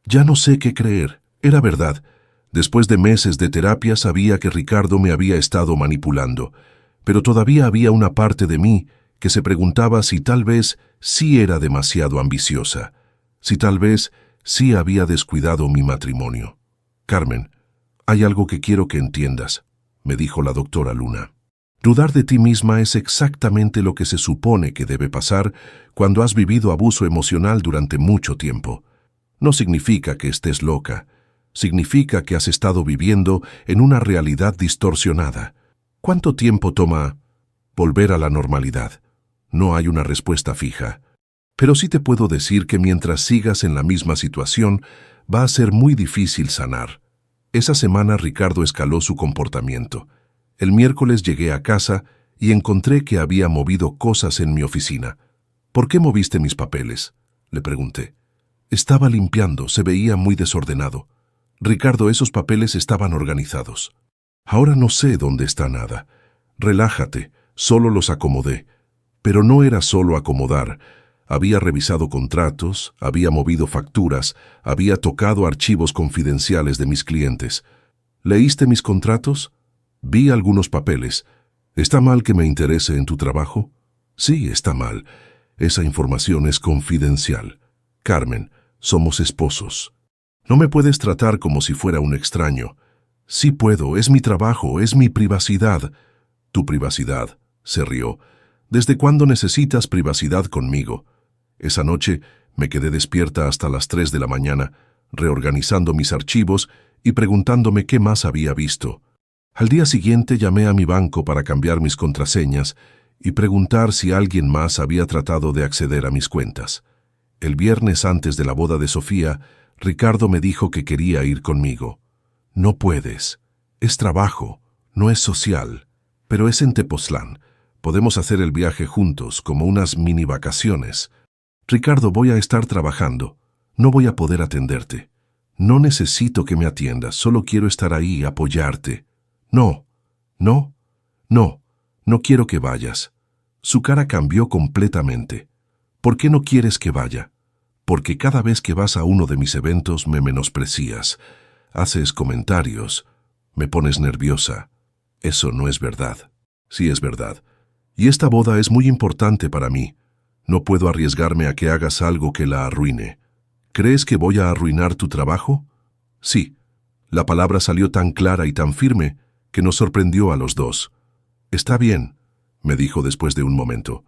Ya no sé qué creer. Era verdad. Después de meses de terapia sabía que Ricardo me había estado manipulando, pero todavía había una parte de mí que se preguntaba si tal vez sí era demasiado ambiciosa, si tal vez sí había descuidado mi matrimonio. Carmen, hay algo que quiero que entiendas, me dijo la doctora Luna. Dudar de ti misma es exactamente lo que se supone que debe pasar cuando has vivido abuso emocional durante mucho tiempo. No significa que estés loca, significa que has estado viviendo en una realidad distorsionada. ¿Cuánto tiempo toma volver a la normalidad? No hay una respuesta fija. Pero sí te puedo decir que mientras sigas en la misma situación, va a ser muy difícil sanar. Esa semana Ricardo escaló su comportamiento. El miércoles llegué a casa y encontré que había movido cosas en mi oficina. ¿Por qué moviste mis papeles?, le pregunté. Estaba limpiando, se veía muy desordenado. Ricardo, esos papeles estaban organizados. Ahora no sé dónde está nada. Relájate, solo los acomodé. Pero no era solo acomodar. Había revisado contratos, había movido facturas, había tocado archivos confidenciales de mis clientes. ¿Leíste mis contratos? Vi algunos papeles. ¿Está mal que me interese en tu trabajo? Sí, está mal. Esa información es confidencial. Carmen, somos esposos. No me puedes tratar como si fuera un extraño. Sí puedo, es mi trabajo, es mi privacidad. Tu privacidad, se rió. ¿Desde cuándo necesitas privacidad conmigo? Esa noche me quedé despierta hasta las 3 de la mañana, reorganizando mis archivos y preguntándome qué más había visto. Al día siguiente llamé a mi banco para cambiar mis contraseñas y preguntar si alguien más había tratado de acceder a mis cuentas. El viernes antes de la boda de Sofía, Ricardo me dijo que quería ir conmigo. No puedes. Es trabajo, no es social, pero es en Tepoztlán. Podemos hacer el viaje juntos, como unas mini vacaciones. Ricardo, voy a estar trabajando. No voy a poder atenderte. No necesito que me atiendas, solo quiero estar ahí, apoyarte. No, no, no, no quiero que vayas. Su cara cambió completamente. ¿Por qué no quieres que vaya? Porque cada vez que vas a uno de mis eventos me menosprecias, haces comentarios, me pones nerviosa. Eso no es verdad. Sí es verdad. Y esta boda es muy importante para mí. No puedo arriesgarme a que hagas algo que la arruine. ¿Crees que voy a arruinar tu trabajo? Sí. La palabra salió tan clara y tan firme que nos sorprendió a los dos. Está bien, me dijo después de un momento.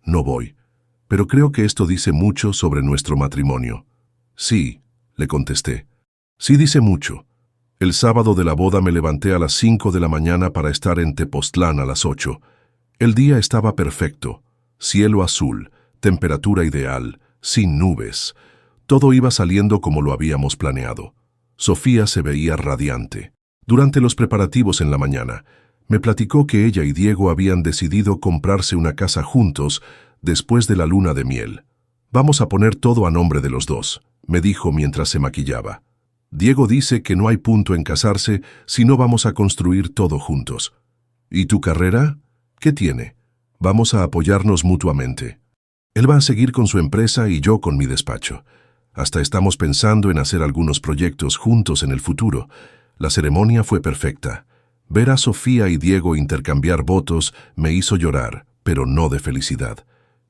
No voy. Pero creo que esto dice mucho sobre nuestro matrimonio. Sí, le contesté. Sí dice mucho. El sábado de la boda me levanté a las 5 de la mañana para estar en Tepoztlán a las 8. El día estaba perfecto. Cielo azul, temperatura ideal, sin nubes. Todo iba saliendo como lo habíamos planeado. Sofía se veía radiante. Durante los preparativos en la mañana, me platicó que ella y Diego habían decidido comprarse una casa juntos después de la luna de miel. Vamos a poner todo a nombre de los dos, me dijo mientras se maquillaba. Diego dice que no hay punto en casarse si no vamos a construir todo juntos. ¿Y tu carrera? ¿Qué tiene? Vamos a apoyarnos mutuamente. Él va a seguir con su empresa y yo con mi despacho. Hasta estamos pensando en hacer algunos proyectos juntos en el futuro. La ceremonia fue perfecta. Ver a Sofía y Diego intercambiar votos me hizo llorar, pero no de felicidad.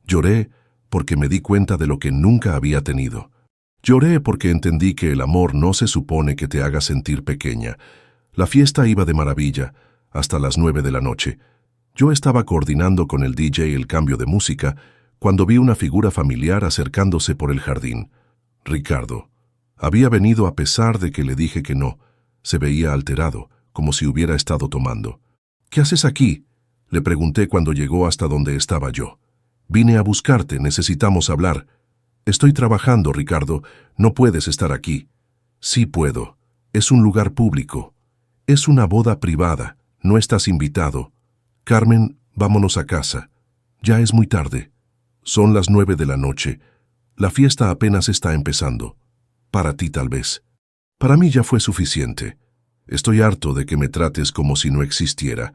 Lloré porque me di cuenta de lo que nunca había tenido. Lloré porque entendí que el amor no se supone que te haga sentir pequeña. La fiesta iba de maravilla, hasta las 9 de la noche. Yo estaba coordinando con el DJ el cambio de música cuando vi una figura familiar acercándose por el jardín. Ricardo. Había venido a pesar de que le dije que no. Se veía alterado, como si hubiera estado tomando. ¿Qué haces aquí?, le pregunté cuando llegó hasta donde estaba yo. Vine a buscarte, necesitamos hablar. Estoy trabajando, Ricardo, no puedes estar aquí. Sí puedo. Es un lugar público. Es una boda privada, no estás invitado. Carmen, vámonos a casa. Ya es muy tarde. Son las 9 de la noche. La fiesta apenas está empezando. Para ti tal vez. Para mí ya fue suficiente. Estoy harto de que me trates como si no existiera.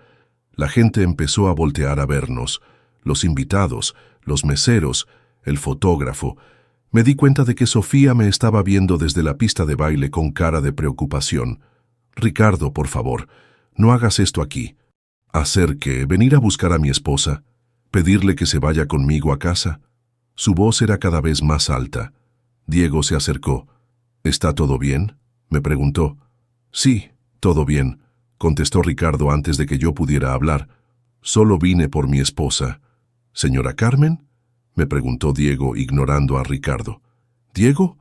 La gente empezó a voltear a vernos. Los invitados, los meseros, el fotógrafo. Me di cuenta de que Sofía me estaba viendo desde la pista de baile con cara de preocupación. Ricardo, por favor, no hagas esto aquí. ¿Hacer qué? ¿Venir a buscar a mi esposa? ¿Pedirle que se vaya conmigo a casa? Su voz era cada vez más alta. Diego se acercó. ¿Está todo bien?, me preguntó. Sí, todo bien, contestó Ricardo antes de que yo pudiera hablar. Solo vine por mi esposa. ¿Señora Carmen?, me preguntó Diego, ignorando a Ricardo. ¿Diego?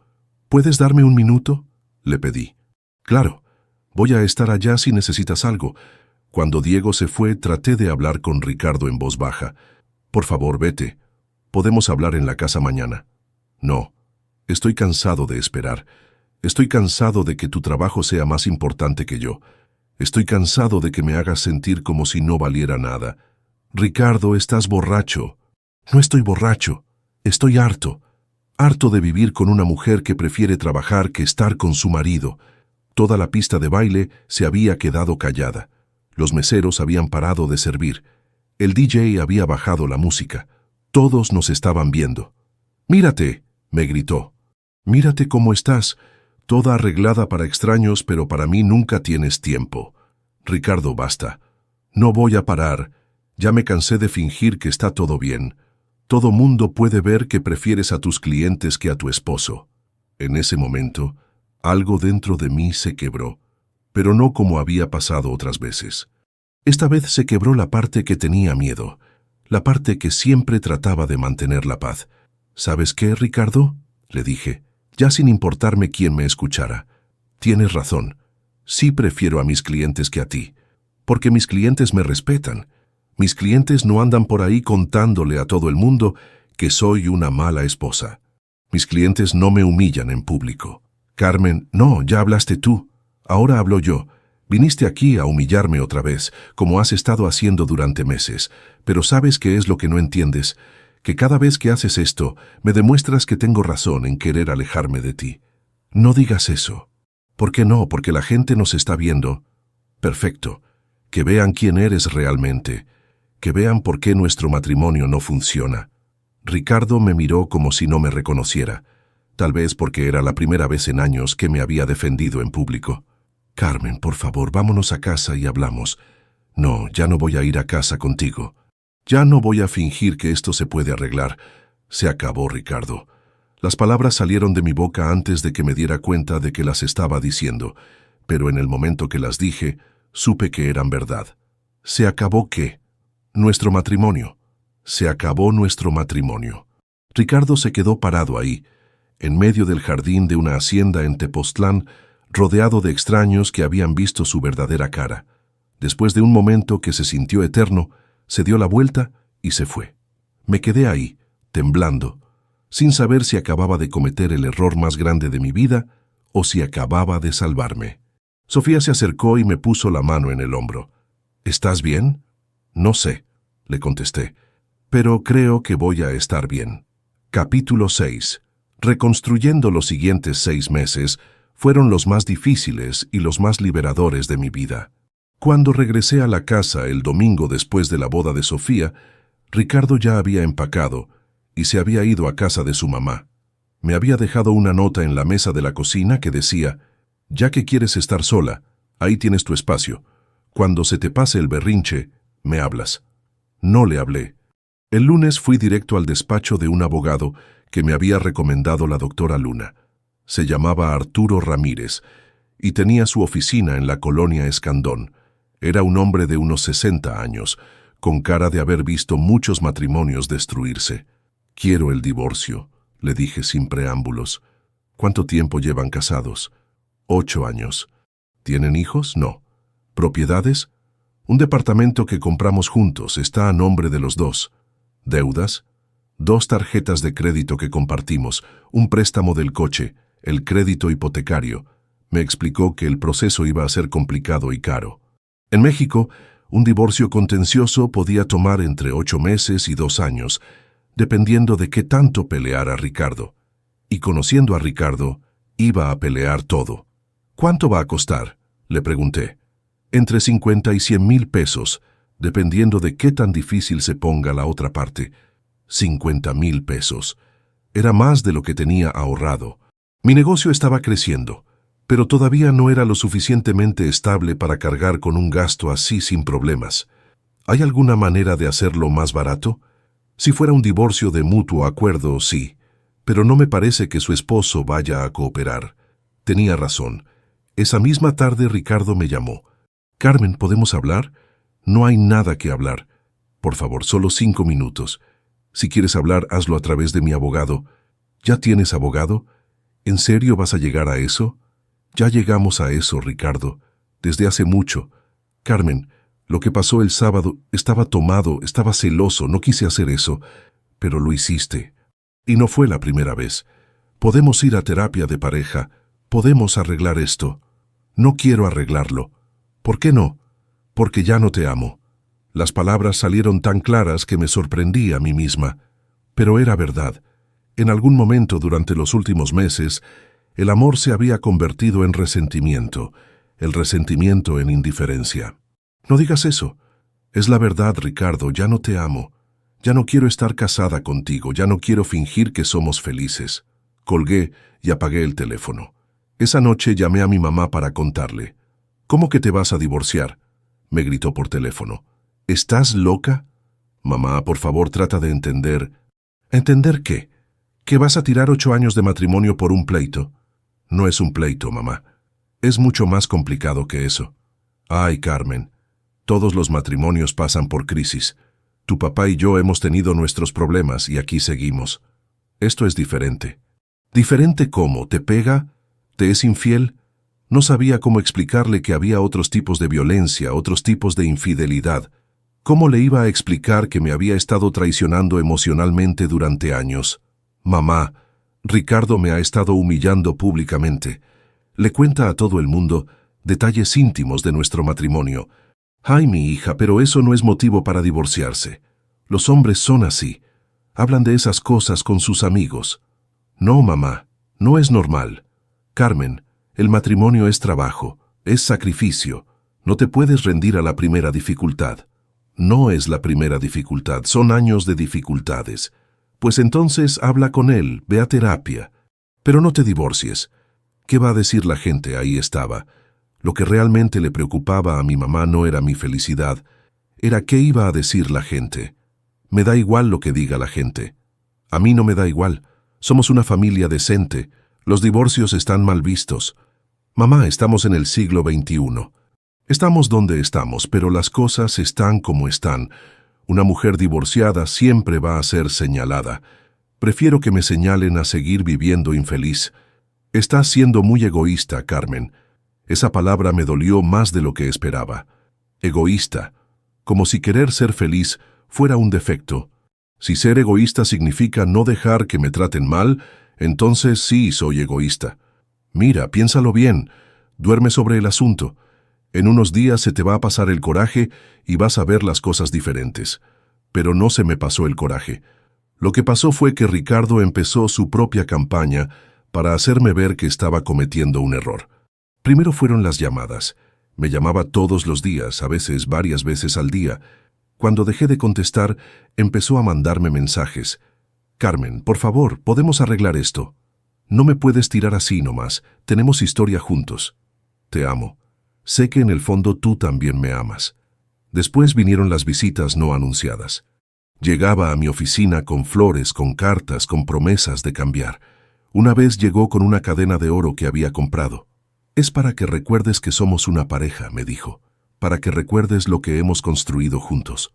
¿Puedes darme un minuto?, le pedí. Claro, voy a estar allá si necesitas algo. Cuando Diego se fue, traté de hablar con Ricardo en voz baja. Por favor, vete. Podemos hablar en la casa mañana. No, estoy cansado de esperar. Estoy cansado de que tu trabajo sea más importante que yo. Estoy cansado de que me hagas sentir como si no valiera nada. Ricardo, estás borracho. No estoy borracho. Estoy harto. Harto de vivir con una mujer que prefiere trabajar que estar con su marido. Toda la pista de baile se había quedado callada. Los meseros habían parado de servir. El DJ había bajado la música. Todos nos estaban viendo. «Mírate», me gritó. «Mírate cómo estás, toda arreglada para extraños, pero para mí nunca tienes tiempo. Ricardo, basta. No voy a parar. Ya me cansé de fingir que está todo bien. Todo mundo puede ver que prefieres a tus clientes que a tu esposo». En ese momento, algo dentro de mí se quebró, pero no como había pasado otras veces. Esta vez se quebró la parte que tenía miedo, la parte que siempre trataba de mantener la paz. ¿Sabes qué, Ricardo?, le dije, ya sin importarme quién me escuchara. Tienes razón. Sí prefiero a mis clientes que a ti, porque mis clientes me respetan. Mis clientes no andan por ahí contándole a todo el mundo que soy una mala esposa. Mis clientes no me humillan en público. Carmen, no, ya hablaste tú. Ahora hablo yo. Viniste aquí a humillarme otra vez, como has estado haciendo durante meses. Pero ¿sabes qué es lo que no entiendes? Que cada vez que haces esto, me demuestras que tengo razón en querer alejarme de ti. No digas eso. ¿Por qué no? Porque la gente nos está viendo. Perfecto. Que vean quién eres realmente. Que vean por qué nuestro matrimonio no funciona. Ricardo me miró como si no me reconociera, tal vez porque era la primera vez en años que me había defendido en público. Carmen, por favor, vámonos a casa y hablamos. No, ya no voy a ir a casa contigo. Ya no voy a fingir que esto se puede arreglar. Se acabó, Ricardo. Las palabras salieron de mi boca antes de que me diera cuenta de que las estaba diciendo, pero en el momento que las dije, supe que eran verdad. ¿Se acabó qué? Nuestro matrimonio. Se acabó nuestro matrimonio. Ricardo se quedó parado ahí, en medio del jardín de una hacienda en Tepoztlán, rodeado de extraños que habían visto su verdadera cara. Después de un momento que se sintió eterno, se dio la vuelta y se fue. Me quedé ahí, temblando, sin saber si acababa de cometer el error más grande de mi vida o si acababa de salvarme. Sofía se acercó y me puso la mano en el hombro. ¿Estás bien? No sé, le contesté, pero creo que voy a estar bien. Capítulo 6. Reconstruyendo los siguientes 6 meses fueron los más difíciles y los más liberadores de mi vida. Cuando regresé a la casa el domingo después de la boda de Sofía, Ricardo ya había empacado y se había ido a casa de su mamá. Me había dejado una nota en la mesa de la cocina que decía: «Ya que quieres estar sola, ahí tienes tu espacio. Cuando se te pase el berrinche, me hablas». No le hablé. El lunes fui directo al despacho de un abogado que me había recomendado la doctora Luna. Se llamaba Arturo Ramírez y tenía su oficina en la colonia Escandón. Era un hombre de unos 60 años, con cara de haber visto muchos matrimonios destruirse. «Quiero el divorcio», le dije sin preámbulos. «¿Cuánto tiempo llevan casados?» 8 años. ¿Tienen hijos? No. ¿Propiedades? Un departamento que compramos juntos, está a nombre de los dos. ¿Deudas? 2 tarjetas de crédito que compartimos, un préstamo del coche, el crédito hipotecario. Me explicó que el proceso iba a ser complicado y caro. En México, un divorcio contencioso podía tomar entre 8 meses y 2 años, dependiendo de qué tanto peleara Ricardo. Y conociendo a Ricardo, iba a pelear todo. «¿Cuánto va a costar?», le pregunté. «Entre 50 y 100,000 pesos, dependiendo de qué tan difícil se ponga la otra parte». 50,000 pesos. Era más de lo que tenía ahorrado. Mi negocio estaba creciendo, pero todavía no era lo suficientemente estable para cargar con un gasto así sin problemas. ¿Hay alguna manera de hacerlo más barato? Si fuera un divorcio de mutuo acuerdo, sí, pero no me parece que su esposo vaya a cooperar. Tenía razón. Esa misma tarde Ricardo me llamó. «Carmen, ¿podemos hablar?» «No hay nada que hablar. Por favor, solo 5 minutos. Si quieres hablar, hazlo a través de mi abogado». «¿Ya tienes abogado? ¿En serio vas a llegar a eso?» «Ya llegamos a eso, Ricardo. Desde hace mucho. Carmen, lo que pasó el sábado, estaba tomado, estaba celoso, no quise hacer eso, pero lo hiciste. Y no fue la primera vez. Podemos ir a terapia de pareja. Podemos arreglar esto». «No quiero arreglarlo». «¿Por qué no?» «Porque ya no te amo». Las palabras salieron tan claras que me sorprendí a mí misma. Pero era verdad. En algún momento durante los últimos meses, el amor se había convertido en resentimiento, el resentimiento en indiferencia. «No digas eso. Es la verdad, Ricardo, ya no te amo. Ya no quiero estar casada contigo, ya no quiero fingir que somos felices». Colgué y apagué el teléfono. Esa noche llamé a mi mamá para contarle. «¿Cómo que te vas a divorciar?», me gritó por teléfono. «¿Estás loca?» «Mamá, por favor, trata de entender». «¿Entender qué? ¿Que vas a tirar 8 años de matrimonio por un pleito?» «No es un pleito, mamá. Es mucho más complicado que eso». «Ay, Carmen, todos los matrimonios pasan por crisis. Tu papá y yo hemos tenido nuestros problemas y aquí seguimos. Esto es diferente». «¿Diferente cómo? ¿Te pega? ¿Te es infiel?» No sabía cómo explicarle que había otros tipos de violencia, otros tipos de infidelidad. ¿Cómo le iba a explicar que me había estado traicionando emocionalmente durante años? «Mamá, Ricardo me ha estado humillando públicamente. Le cuenta a todo el mundo detalles íntimos de nuestro matrimonio. Ay, mi hija, pero eso no es motivo para divorciarse. Los hombres son así. Hablan de esas cosas con sus amigos». «No, mamá, no es normal. Carmen, el matrimonio es trabajo, es sacrificio. No te puedes rendir a la primera dificultad». «No es la primera dificultad, son años de dificultades. Pues entonces habla con él, ve a terapia. Pero no te divorcies. ¿Qué va a decir la gente? Ahí estaba. Lo que realmente le preocupaba a mi mamá no era mi felicidad, era qué iba a decir la gente. Me da igual lo que diga la gente. A mí no me da igual. Somos una familia decente. Los divorcios están mal vistos. Mamá, estamos en el siglo XXI. Estamos donde estamos, pero las cosas están como están. Una mujer divorciada siempre va a ser señalada. Prefiero que me señalen a seguir viviendo infeliz. Estás siendo muy egoísta, Carmen. Esa palabra me dolió más de lo que esperaba. Egoísta. Como si querer ser feliz fuera un defecto. Si ser egoísta significa no dejar que me traten mal, entonces sí soy egoísta. Mira, piénsalo bien. Duerme sobre el asunto. En unos días se te va a pasar el coraje y vas a ver las cosas diferentes. Pero no se me pasó el coraje. Lo que pasó fue que Ricardo empezó su propia campaña para hacerme ver que estaba cometiendo un error. Primero fueron las llamadas. Me llamaba todos los días, a veces varias veces al día. Cuando dejé de contestar, empezó a mandarme mensajes. Carmen, por favor, podemos arreglar esto. No me puedes tirar así nomás. Tenemos historia juntos. Te amo. Sé que en el fondo tú también me amas. Después vinieron las visitas no anunciadas. Llegaba a mi oficina con flores, con cartas, con promesas de cambiar. Una vez llegó con una cadena de oro que había comprado. Es para que recuerdes que somos una pareja, me dijo. Para que recuerdes lo que hemos construido juntos.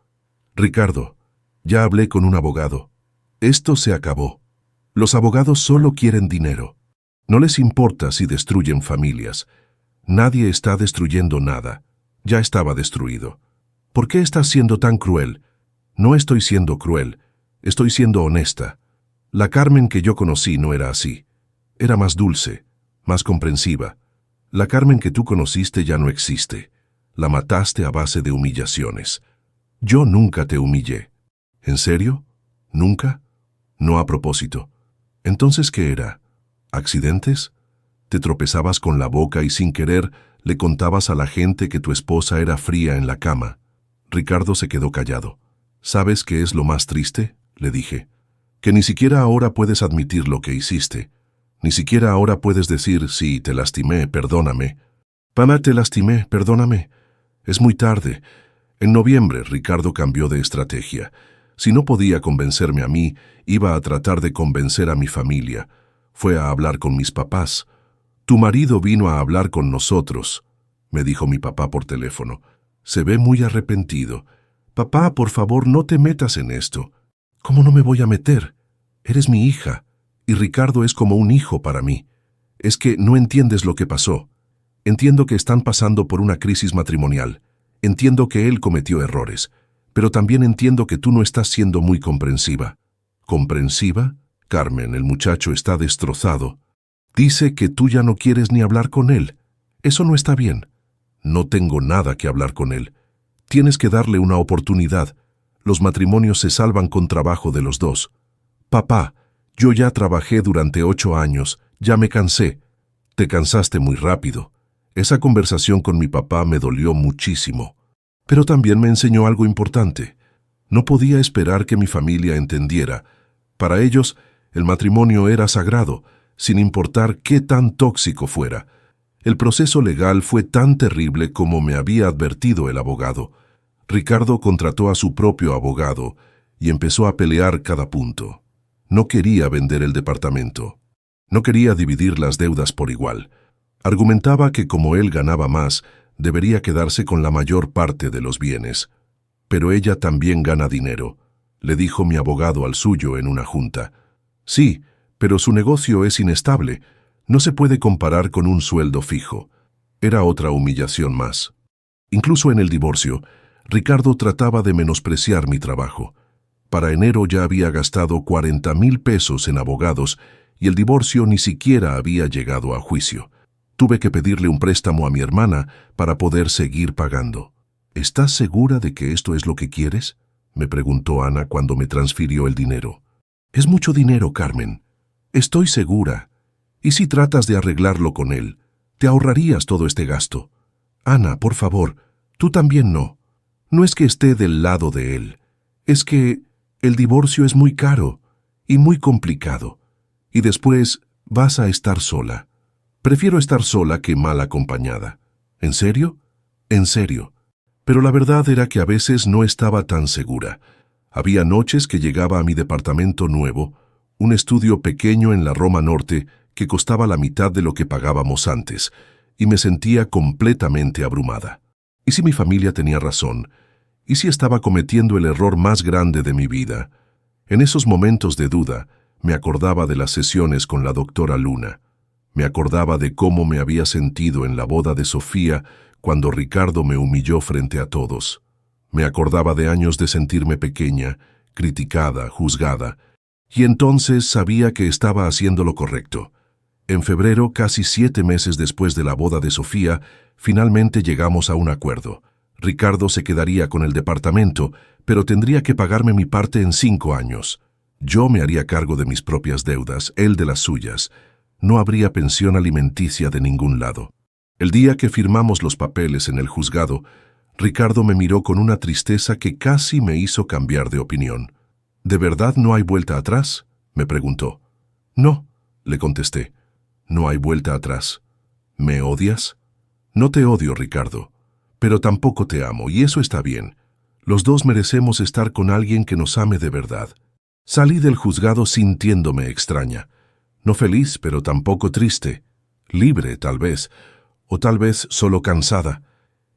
Ricardo, ya hablé con un abogado. Esto se acabó. Los abogados solo quieren dinero. No les importa si destruyen familias. Nadie está destruyendo nada. Ya estaba destruido. ¿Por qué estás siendo tan cruel? No estoy siendo cruel. Estoy siendo honesta. La Carmen que yo conocí no era así. Era más dulce, más comprensiva. La Carmen que tú conociste ya no existe. La mataste a base de humillaciones. Yo nunca te humillé. ¿En serio? ¿Nunca? No a propósito. ¿Entonces qué era? ¿Accidentes? ¿Te tropezabas con la boca y sin querer le contabas a la gente que tu esposa era fría en la cama? Ricardo se quedó callado. ¿Sabes qué es lo más triste?, le dije. Que ni siquiera ahora puedes admitir lo que hiciste. Ni siquiera ahora puedes decir, sí, te lastimé, perdóname. Mamá, te lastimé, perdóname. Es muy tarde. En noviembre, Ricardo cambió de estrategia. Si no podía convencerme a mí, iba a tratar de convencer a mi familia. Fue a hablar con mis papás. Tu marido vino a hablar con nosotros, me dijo mi papá por teléfono. Se ve muy arrepentido. Papá, por favor, no te metas en esto. ¿Cómo no me voy a meter? Eres mi hija, y Ricardo es como un hijo para mí. Es que no entiendes lo que pasó. Entiendo que están pasando por una crisis matrimonial. Entiendo que él cometió errores, pero también entiendo que tú no estás siendo muy comprensiva. ¿Comprensiva? Carmen, el muchacho está destrozado. Dice que tú ya no quieres ni hablar con él. Eso no está bien. No tengo nada que hablar con él. Tienes que darle una oportunidad. Los matrimonios se salvan con trabajo de los dos. Papá, yo ya trabajé durante 8 años, ya me cansé. Te cansaste muy rápido. Esa conversación con mi papá me dolió muchísimo. Pero también me enseñó algo importante. No podía esperar que mi familia entendiera. Para ellos, el matrimonio era sagrado, sin importar qué tan tóxico fuera. El proceso legal fue tan terrible como me había advertido el abogado. Ricardo contrató a su propio abogado y empezó a pelear cada punto. No quería vender el departamento. No quería dividir las deudas por igual. Argumentaba que como él ganaba más, debería quedarse con la mayor parte de los bienes. Pero ella también gana dinero, le dijo mi abogado al suyo en una junta. Sí, pero su negocio es inestable. No se puede comparar con un sueldo fijo. Era otra humillación más. Incluso en el divorcio, Ricardo trataba de menospreciar mi trabajo. Para enero ya había gastado 40,000 pesos en abogados y el divorcio ni siquiera había llegado a juicio. Tuve que pedirle un préstamo a mi hermana para poder seguir pagando. ¿Estás segura de que esto es lo que quieres?, me preguntó Ana cuando me transfirió el dinero. Es mucho dinero, Carmen. Estoy segura. ¿Y si tratas de arreglarlo con él? Te ahorrarías todo este gasto. Ana, por favor, tú también no. No es que esté del lado de él. Es que el divorcio es muy caro. y muy complicado. Y después vas a estar sola. Prefiero estar sola que mal acompañada. ¿En serio? En serio. Pero la verdad era que a veces no estaba tan segura. Había noches que llegaba a mi departamento nuevo, un estudio pequeño en la Roma Norte que costaba la mitad de lo que pagábamos antes, y me sentía completamente abrumada. ¿Y si mi familia tenía razón? ¿Y si estaba cometiendo el error más grande de mi vida? En esos momentos de duda, me acordaba de las sesiones con la doctora Luna. Me acordaba de cómo me había sentido en la boda de Sofía cuando Ricardo me humilló frente a todos. Me acordaba de años de sentirme pequeña, criticada, juzgada, y entonces sabía que estaba haciendo lo correcto. En febrero, casi 7 meses después de la boda de Sofía, finalmente llegamos a un acuerdo. Ricardo se quedaría con el departamento, pero tendría que pagarme mi parte en 5 años. Yo me haría cargo de mis propias deudas, él de las suyas. No habría pensión alimenticia de ningún lado. El día que firmamos los papeles en el juzgado, Ricardo me miró con una tristeza que casi me hizo cambiar de opinión. ¿De verdad no hay vuelta atrás?, me preguntó. No, le contesté. No hay vuelta atrás. ¿Me odias? No te odio, Ricardo, pero tampoco te amo, y eso está bien. Los dos merecemos estar con alguien que nos ame de verdad. Salí del juzgado sintiéndome extraña. No feliz, pero tampoco triste. Libre, tal vez, o tal vez solo cansada.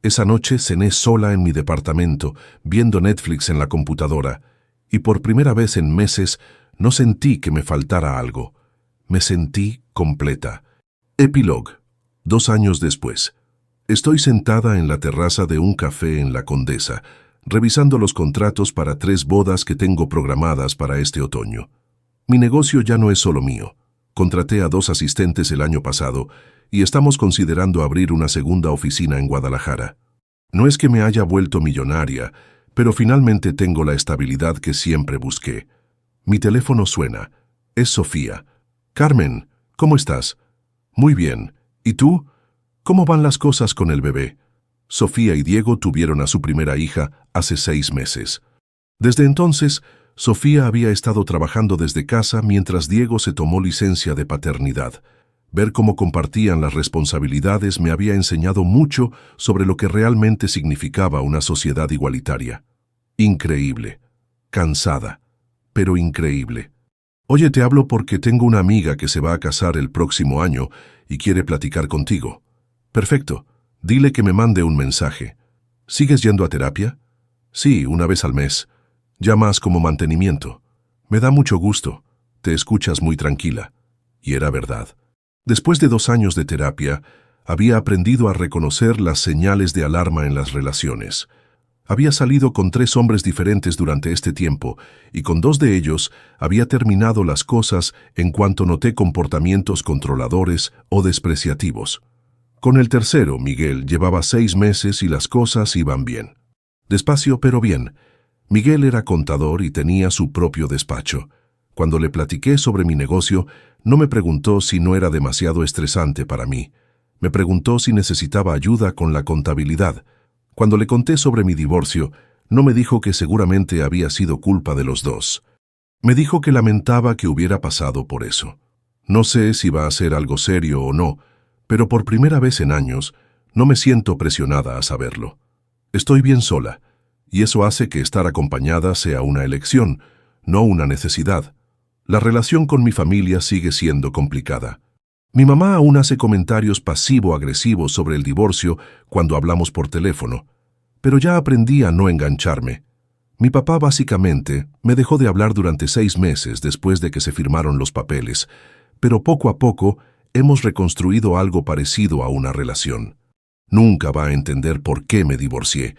Esa noche cené sola en mi departamento, viendo Netflix en la computadora, y por primera vez en meses no sentí que me faltara algo. Me sentí completa. Epílogo. 2 años después. Estoy sentada en la terraza de un café en La Condesa, revisando los contratos para 3 bodas que tengo programadas para este otoño. Mi negocio ya no es solo mío. Contraté a 2 asistentes el año pasado y estamos considerando abrir una segunda oficina en Guadalajara. No es que me haya vuelto millonaria, pero finalmente tengo la estabilidad que siempre busqué. Mi teléfono suena. Es Sofía. Carmen, ¿cómo estás? Muy bien. ¿Y tú? ¿Cómo van las cosas con el bebé? Sofía y Diego tuvieron a su primera hija hace 6 meses. Desde entonces, Sofía había estado trabajando desde casa mientras Diego se tomó licencia de paternidad. Ver cómo compartían las responsabilidades me había enseñado mucho sobre lo que realmente significaba una sociedad igualitaria. Increíble. Cansada, pero increíble. Oye, te hablo porque tengo una amiga que se va a casar el próximo año y quiere platicar contigo. Perfecto. Dile que me mande un mensaje. ¿Sigues yendo a terapia? Sí, 1 vez al mes. Ya más como mantenimiento. Me da mucho gusto. Te escuchas muy tranquila. Y era verdad. Después de 2 años de terapia, había aprendido a reconocer las señales de alarma en las relaciones. Había salido con 3 hombres diferentes durante este tiempo, y con 2 de ellos había terminado las cosas en cuanto noté comportamientos controladores o despreciativos. Con el tercero, Miguel, llevaba 6 meses y las cosas iban bien. Despacio, pero bien. Miguel era contador y tenía su propio despacho. Cuando le platiqué sobre mi negocio, no me preguntó si no era demasiado estresante para mí. Me preguntó si necesitaba ayuda con la contabilidad. Cuando le conté sobre mi divorcio, no me dijo que seguramente había sido culpa de los dos. Me dijo que lamentaba que hubiera pasado por eso. No sé si va a ser algo serio o no, pero por primera vez en años, no me siento presionada a saberlo. Estoy bien sola, y eso hace que estar acompañada sea una elección, no una necesidad. La relación con mi familia sigue siendo complicada. Mi mamá aún hace comentarios pasivo-agresivos sobre el divorcio cuando hablamos por teléfono, pero ya aprendí a no engancharme. Mi papá básicamente me dejó de hablar durante 6 meses después de que se firmaron los papeles, pero poco a poco hemos reconstruido algo parecido a una relación. Nunca va a entender por qué me divorcié,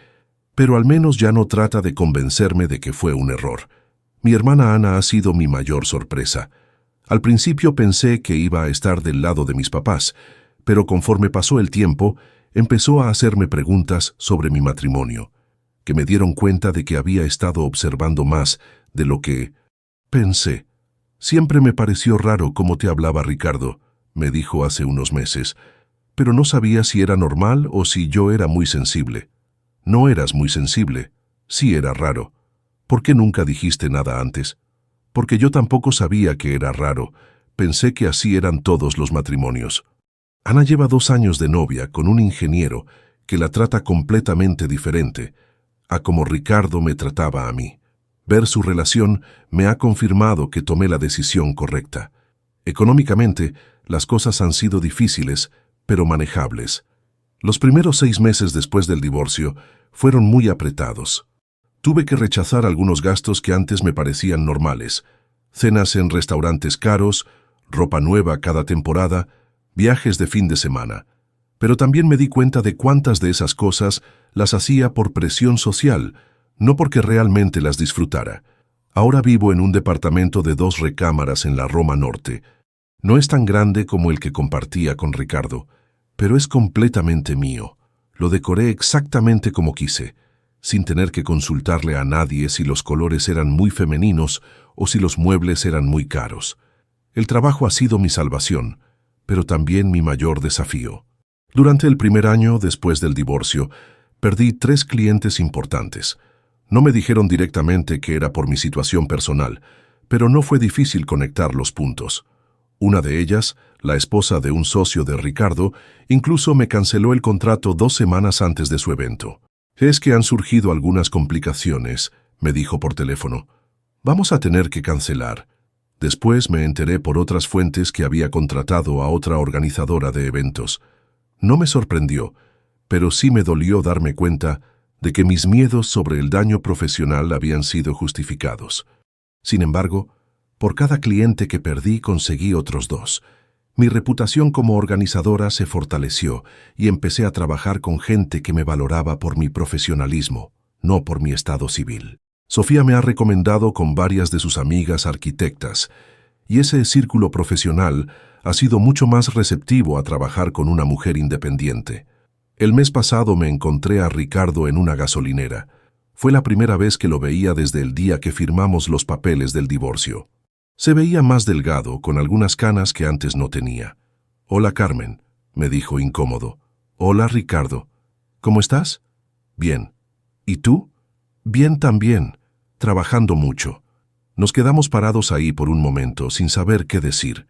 pero al menos ya no trata de convencerme de que fue un error. Mi hermana Ana ha sido mi mayor sorpresa. Al principio pensé que iba a estar del lado de mis papás, pero conforme pasó el tiempo, empezó a hacerme preguntas sobre mi matrimonio, que me dieron cuenta de que había estado observando más de lo que pensé. Siempre me pareció raro cómo te hablaba Ricardo, me dijo hace unos meses, pero no sabía si era normal o si yo era muy sensible. No eras muy sensible, sí era raro. ¿Por qué nunca dijiste nada antes? Porque yo tampoco sabía que era raro. Pensé que así eran todos los matrimonios. Ana lleva 2 años de novia con un ingeniero que la trata completamente diferente a como Ricardo me trataba a mí. Ver su relación me ha confirmado que tomé la decisión correcta. Económicamente, las cosas han sido difíciles, pero manejables. Los primeros 6 meses después del divorcio fueron muy apretados. Tuve que rechazar algunos gastos que antes me parecían normales: cenas en restaurantes caros, ropa nueva cada temporada, viajes de fin de semana. Pero también me di cuenta de cuántas de esas cosas las hacía por presión social, no porque realmente las disfrutara. Ahora vivo en un departamento de 2 recámaras en la Roma Norte. No es tan grande como el que compartía con Ricardo, pero es completamente mío. Lo decoré exactamente como quise, sin tener que consultarle a nadie si los colores eran muy femeninos o si los muebles eran muy caros. El trabajo ha sido mi salvación, pero también mi mayor desafío. Durante el primer año después del divorcio, perdí 3 clientes importantes. No me dijeron directamente que era por mi situación personal, pero no fue difícil conectar los puntos. Una de ellas, la esposa de un socio de Ricardo, incluso me canceló el contrato 2 semanas antes de su evento. «Es que han surgido algunas complicaciones», me dijo por teléfono. «Vamos a tener que cancelar». Después me enteré por otras fuentes que había contratado a otra organizadora de eventos. No me sorprendió, pero sí me dolió darme cuenta de que mis miedos sobre el daño profesional habían sido justificados. Sin embargo, por cada cliente que perdí conseguí otros 2. Mi reputación como organizadora se fortaleció y empecé a trabajar con gente que me valoraba por mi profesionalismo, no por mi estado civil. Sofía me ha recomendado con varias de sus amigas arquitectas, y ese círculo profesional ha sido mucho más receptivo a trabajar con una mujer independiente. El mes pasado me encontré a Ricardo en una gasolinera. Fue la primera vez que lo veía desde el día que firmamos los papeles del divorcio. Se veía más delgado, con algunas canas que antes no tenía. «Hola, Carmen», me dijo incómodo. «Hola, Ricardo. ¿Cómo estás?» «Bien. ¿Y tú?» «Bien también, trabajando mucho». Nos quedamos parados ahí por un momento, sin saber qué decir.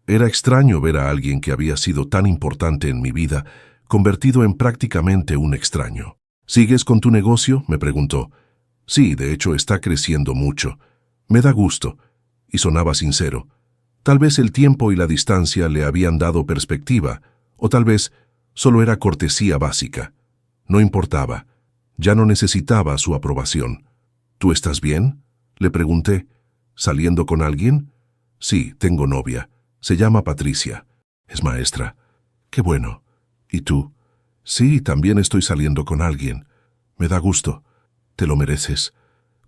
Era extraño ver a alguien que había sido tan importante en mi vida, convertido en prácticamente un extraño. «¿Sigues con tu negocio?», me preguntó. «Sí, de hecho está creciendo mucho. Me da gusto». Y sonaba sincero. Tal vez el tiempo y la distancia le habían dado perspectiva, o tal vez solo era cortesía básica. No importaba. Ya no necesitaba su aprobación. «¿Tú estás bien?», le pregunté. «¿Saliendo con alguien?» «Sí, tengo novia. Se llama Patricia. Es maestra». «Qué bueno. ¿Y tú?» «Sí, también estoy saliendo con alguien. Me da gusto. Te lo mereces».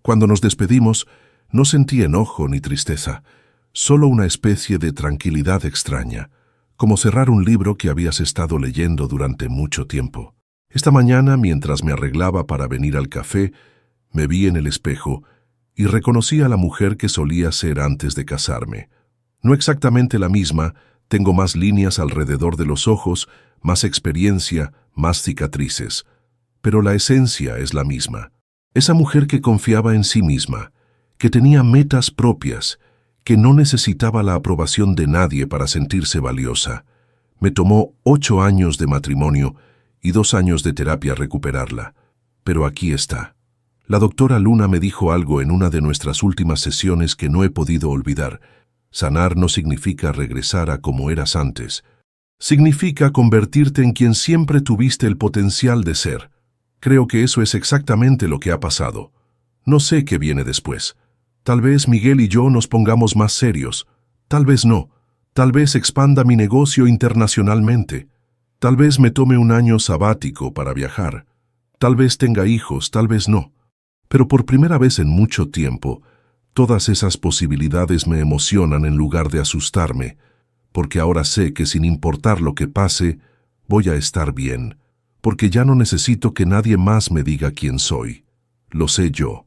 Cuando nos despedimos, no sentí enojo ni tristeza, solo una especie de tranquilidad extraña, como cerrar un libro que habías estado leyendo durante mucho tiempo. Esta mañana, mientras me arreglaba para venir al café, me vi en el espejo y reconocí a la mujer que solía ser antes de casarme. No exactamente la misma, tengo más líneas alrededor de los ojos, más experiencia, más cicatrices, pero la esencia es la misma. Esa mujer que confiaba en sí misma, que tenía metas propias, que no necesitaba la aprobación de nadie para sentirse valiosa. Me tomó 8 años de matrimonio y 2 años de terapia recuperarla. Pero aquí está. La doctora Luna me dijo algo en una de nuestras últimas sesiones que no he podido olvidar. Sanar no significa regresar a como eras antes. Significa convertirte en quien siempre tuviste el potencial de ser. Creo que eso es exactamente lo que ha pasado. No sé qué viene después. Tal vez Miguel y yo nos pongamos más serios. Tal vez no. Tal vez expanda mi negocio internacionalmente. Tal vez me tome un año sabático para viajar. Tal vez tenga hijos, tal vez no. Pero por primera vez en mucho tiempo, todas esas posibilidades me emocionan en lugar de asustarme, porque ahora sé que sin importar lo que pase, voy a estar bien, porque ya no necesito que nadie más me diga quién soy. Lo sé yo.